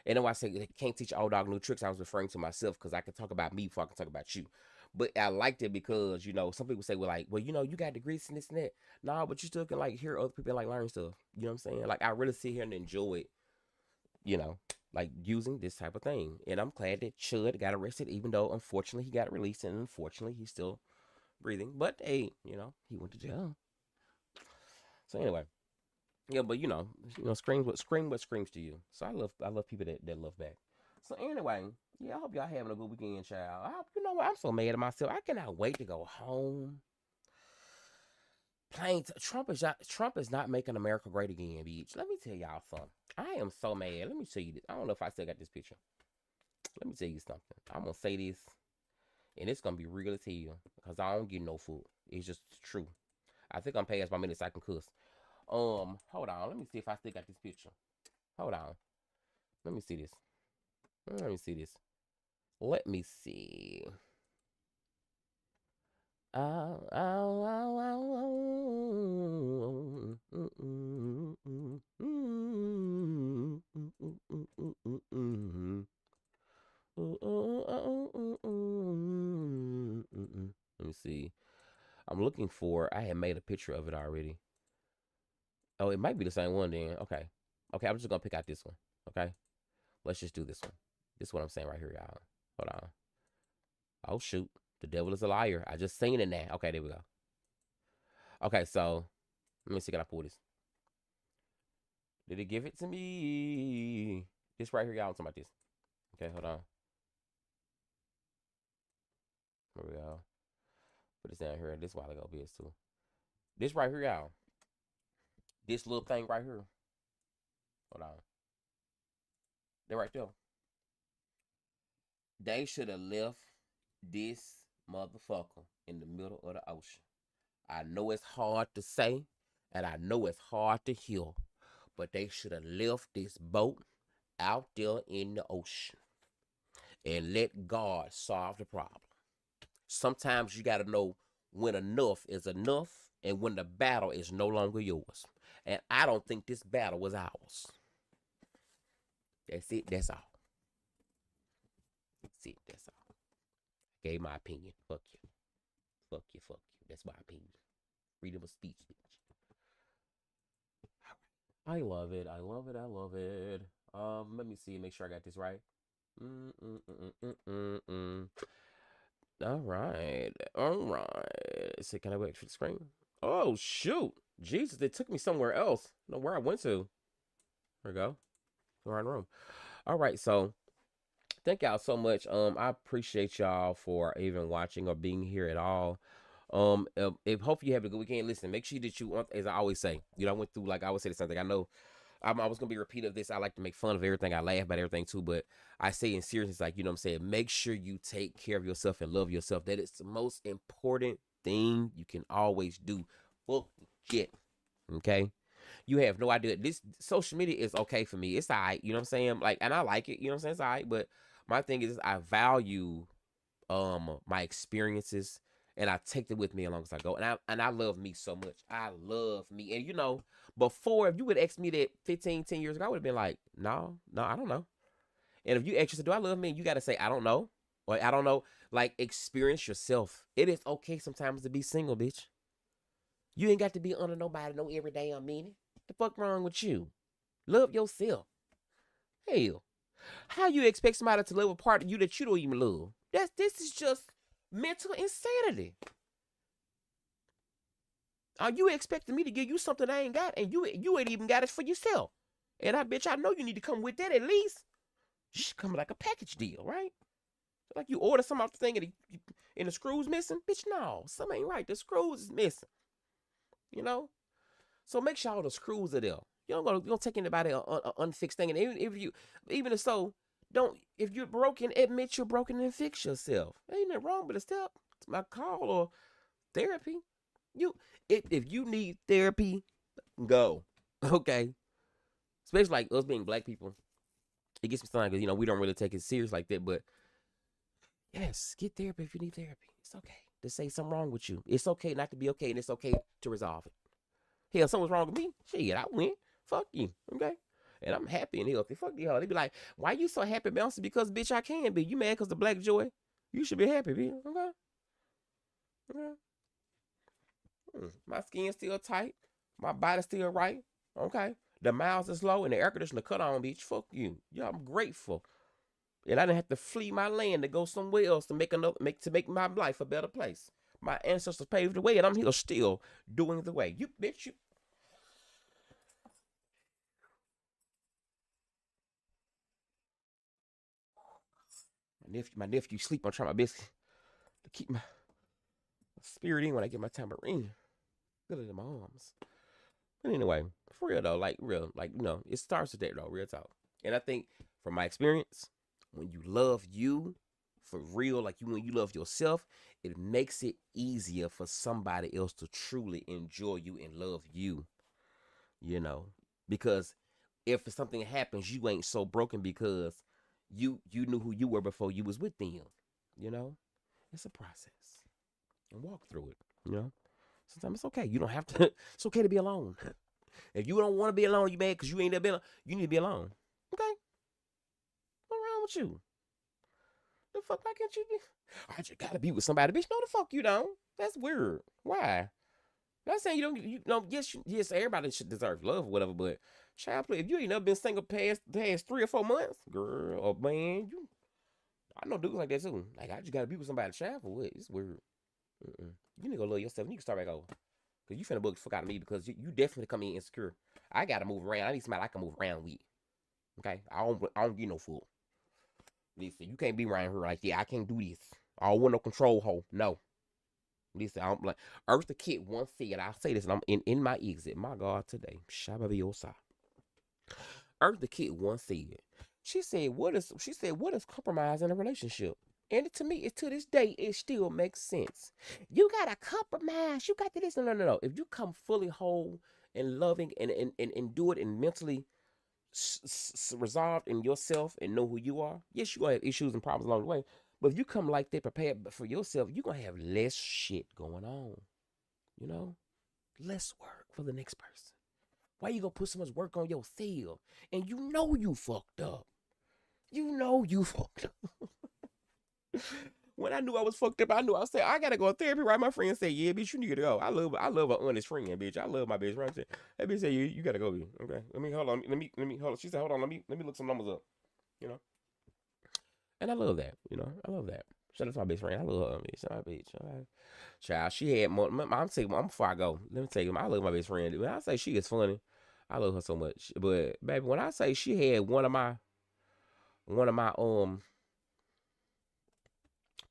And then when I say they can't teach old dog new tricks, I was referring to myself because I can talk about me before I can talk about you. But I liked it because, you know, some people say, well, like, well, you know, you got degrees in this and that. Nah, but you still can like hear other people like learn stuff. You know what I'm saying? Like I really sit here and enjoy it, you know, like using this type of thing. And I'm glad that Chud got arrested, even though unfortunately he got released and unfortunately he's still breathing. But hey, you know, he went to jail. So anyway, yeah, but you know, scream what screams to you. So I love people that love back. So anyway, yeah, I hope y'all having a good weekend, child. You know what? I'm so mad at myself. I cannot wait to go home. Trump is not making America great again, bitch. Let me tell y'all something. I am so mad. Let me tell you this. I don't know if I still got this picture. Let me tell you something. I'm gonna say this, and it's gonna be real to you, because I don't get no food. It's just true. I think I'm past my minutes. So I can cuss. Hold on. Let me see if I still got this picture. Hold on. Let me see this. Let me see this. Let me see. Let me see. I'm looking for. I had made a picture of it already. Oh, it might be the same one then. Okay. Okay, I'm just gonna pick out this one. Okay. Let's just do this one. This is what I'm saying right here, y'all. Hold on. Oh shoot. The devil is a liar. I just seen it now. Okay, there we go. Okay, so let me see. Can I pull this? Did it give it to me? This right here, y'all. I'm talking about this. Okay, hold on. Here we go. Put this down here. This while ago, bitch, too. This right here, y'all. This little thing right here. Hold on. They're right there. They should have left this motherfucker in the middle of the ocean. I know it's hard to say, and I know it's hard to hear, but they should have left this boat out there in the ocean and let God solve the problem. Sometimes you got to know when enough is enough and when the battle is no longer yours. And I don't think this battle was ours. That's it. That's all. That's it. That's all. Gave my opinion. Fuck you. Fuck you. Fuck you. That's my opinion. Freedom of speech, bitch. I love it. I love it. I love it. Let me see. Make sure I got this right. All right. All right. So can I wait for the screen? Oh shoot. Jesus, they took me somewhere else. I don't know where I went to. There we go. We're in the room. All right, so thank y'all so much. I appreciate y'all for even watching or being here at all. If hope you have a good weekend. Listen, make sure that you, as I always say, you know, I went through, like I always say the same thing. I know I was gonna be repeated of this. I like to make fun of everything. I laugh about everything too, but I say in seriousness, like, you know what I'm saying, make sure you take care of yourself and love yourself. That is the most important thing you can always do. Fuck shit. Okay? You have no idea. This social media is okay for me. It's all right. You know what I'm saying? Like, and I like it. You know what I'm saying? It's all right. But My thing is I value my experiences, and I take them with me as long as I go. And I love me so much. I love me. And you know, before, if you would ask me that 10 years ago, I would have been like, no, I don't know. And if you ask yourself, do I love me? You got to say, I don't know. Or I don't know. Like, experience yourself. It is okay sometimes to be single, bitch. You ain't got to be under nobody no every damn minute. The fuck wrong with you? Love yourself. Hell. How you expect somebody to love a part of you that you don't even love? This is just mental insanity. Are you expecting me to give you something I ain't got, and you ain't even got it for yourself? And I know you need to come with that at least. Shh, come like a package deal, right? Like you order something off the thing and the screws missing. Bitch, no, something ain't right. The screws is missing. You know? So make sure all the screws are there. You don't take anybody an unfixed thing. And even if so, if you're broken, admit you're broken and fix yourself. Ain't nothing wrong with a step. It's my call or therapy. If you need therapy, go. Okay. Especially like us being black people. It gets me started because, we don't really take it serious like that. But yes, get therapy if you need therapy. It's okay to say something wrong with you. It's okay not to be okay, and it's okay to resolve it. Hell, something's wrong with me. Shit, I win. Fuck you. Okay? And I'm happy and healthy. Fuck you. They be like, why you so happy, Bouncy? Because, bitch, I can be. You mad because the black joy? You should be happy, bitch. Okay? My skin's still tight. My body's still right. Okay? The miles is low and the air conditioner cut on, bitch. Fuck you. Yeah, I'm grateful. And I didn't have to flee my land to go somewhere else to make my life a better place. My ancestors paved the way, and I'm here still doing the way. You bitch, you. My nephew sleep. I'm trying my best to keep my spirit in when I get my tambourine. Good in my arms. But anyway, for real though, it starts with that though, real talk. And I think from my experience, when you love you for real, when you love yourself, it makes it easier for somebody else to truly enjoy you and love you. Because if something happens, you ain't so broken because you knew who you were before you was with them. It's a process. And walk through it. Sometimes it's okay. You don't have to. It's okay to be alone. If you don't want to be alone, you mad because you ain't never been alone. You need to be alone. Okay? What's wrong with you? The fuck, why can't you be? I just gotta be with somebody, bitch. No, the fuck you don't. That's weird. Why? I'm not saying you don't. Yes, everybody should deserve love or whatever. But child, if you ain't never been single past 3 or 4 months, girl or man, I know dudes like that too. Like I just gotta be with somebody, child, for what? It's weird. You need to go love yourself. You can start back over. Cause you finna book the fuck out of me because you definitely come in insecure. I gotta move around. I need somebody I can move around with. Okay? I don't get no fool. Listen, you can't be around here like, yeah, I can't do this. I don't want no control hole. No. Listen, I'm like, Eartha Kitt once said, I'll say this, and I'm in my exit. My God, today. Shababiosa. Eartha Kitt once said, she said, what is compromise in a relationship? And to me, to this day, it still makes sense. You gotta compromise. You got to this. No. If you come fully whole and loving and do it and mentally resolved in yourself and know who you are, yes, you're gonna have issues and problems along the way. But if you come like that prepared for yourself, you're gonna have less shit going on. Less work for the next person. Why you gonna put so much work on yourself? And you fucked up. You fucked up. When I knew I was fucked up, I said, I gotta go to therapy, right? My friend said, yeah, bitch, you need to go. I love an honest friend, bitch. I love my best friend. That bitch said, you gotta go, bitch. Okay. Let me hold on. She said, hold on, let me look some numbers up. And I love that, I love that. Shout out to my best friend. I love her, bitch. My bitch. Child, she had more. I'm saying, before I go, let me tell you, I love my best friend. When I say she is funny, I love her so much. But baby, when I say she had one of my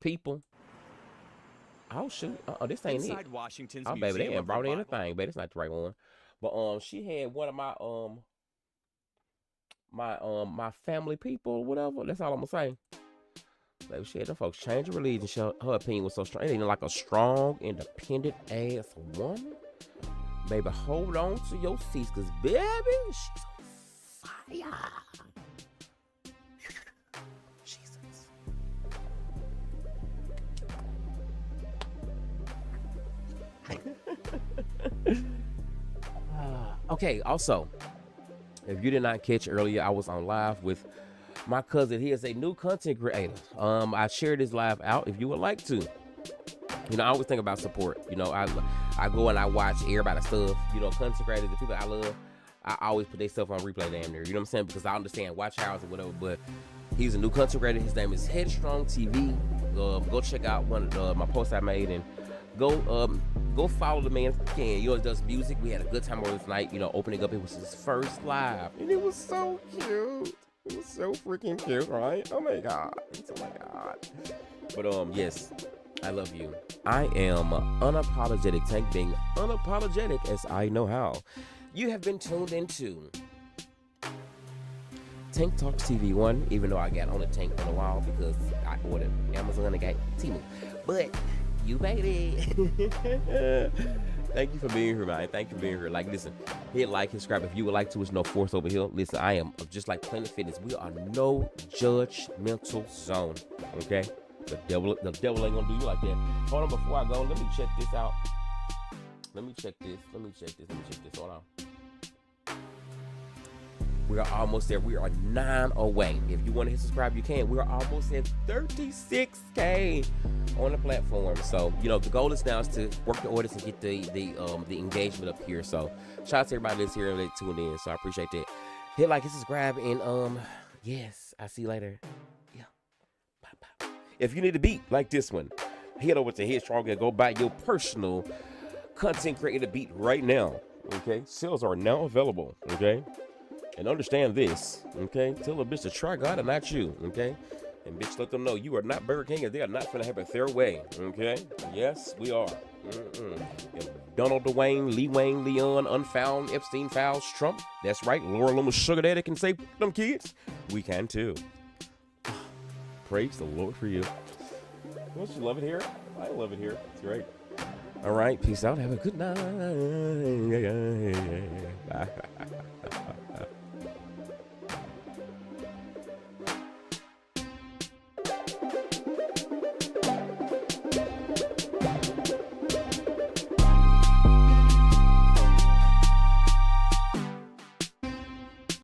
people. Oh shoot! This ain't Inside it. Washington's baby, they Museum ain't of brought the anything, baby. It's not the right one. But she had one of my family people or whatever. That's all I'm gonna say. Baby, she had them folks change her religion. Her opinion was so strong. It ain't like a strong, independent ass woman. Baby, hold on to your seats, cause baby, she's on fire. Jesus. Okay, also, if you did not catch earlier, I was on live with my cousin. He is a new content creator. I shared his live out if you would like to. You know, I always think about support. You know, I go and I watch everybody's stuff. You know, content creators, the people I love, I always put their stuff on replay damn near. You know what I'm saying? Because I understand watch hours or whatever, but he's a new content creator. His name is Headstrong TV. Go check out one of my posts I made and go follow the man if you can. You know, he does music. We had a good time over this night, you know, opening up. It was his first live. And it was so cute. It was so freaking cute, right? Oh my God. Oh my God. But yes, I love you. I am unapologetic Tank, being unapologetic as I know how. You have been tuned into Tank Talks TV 1, even though I got on the Tank for a while because I ordered Amazon and got Temu. But you made it. Thank you for being here, man. Thank you for being here. Like, listen, hit like, hit subscribe if you would like to. It's no force over here. Listen, I am just like Planet Fitness. We are no judgmental zone, okay? The devil ain't gonna do you like that. Hold on, before I go, let me check this out. Let me check this. Hold on. We are almost there. We are 9 away. If you want to hit subscribe, you can. We are almost at 36K on the platform. So, you know, the goal is now is to work the orders and get the engagement up here. So, shout out to everybody that's here and that tuned in. So, I appreciate that. Hit like, hit subscribe, and yes, I'll see you later. Yeah. Bye. If you need a beat like this one, head over to Headstrong and go buy your personal content creator beat right now. Okay? Sales are now available. Okay? And understand this, okay? Tell a bitch to try God and not you, okay? And bitch, let them know you are not Burger King and they are not gonna have it their way, okay? Yes, we are. If Donald Dwayne, Lee Wayne, Leon, Unfound, Epstein, Fouls, Trump, that's right, Laura Loomis, Sugar Daddy can save them kids, we can too. Praise the Lord for you. Don't you love it here? I love it here. It's great. All right, peace out. Have a good night. Bye.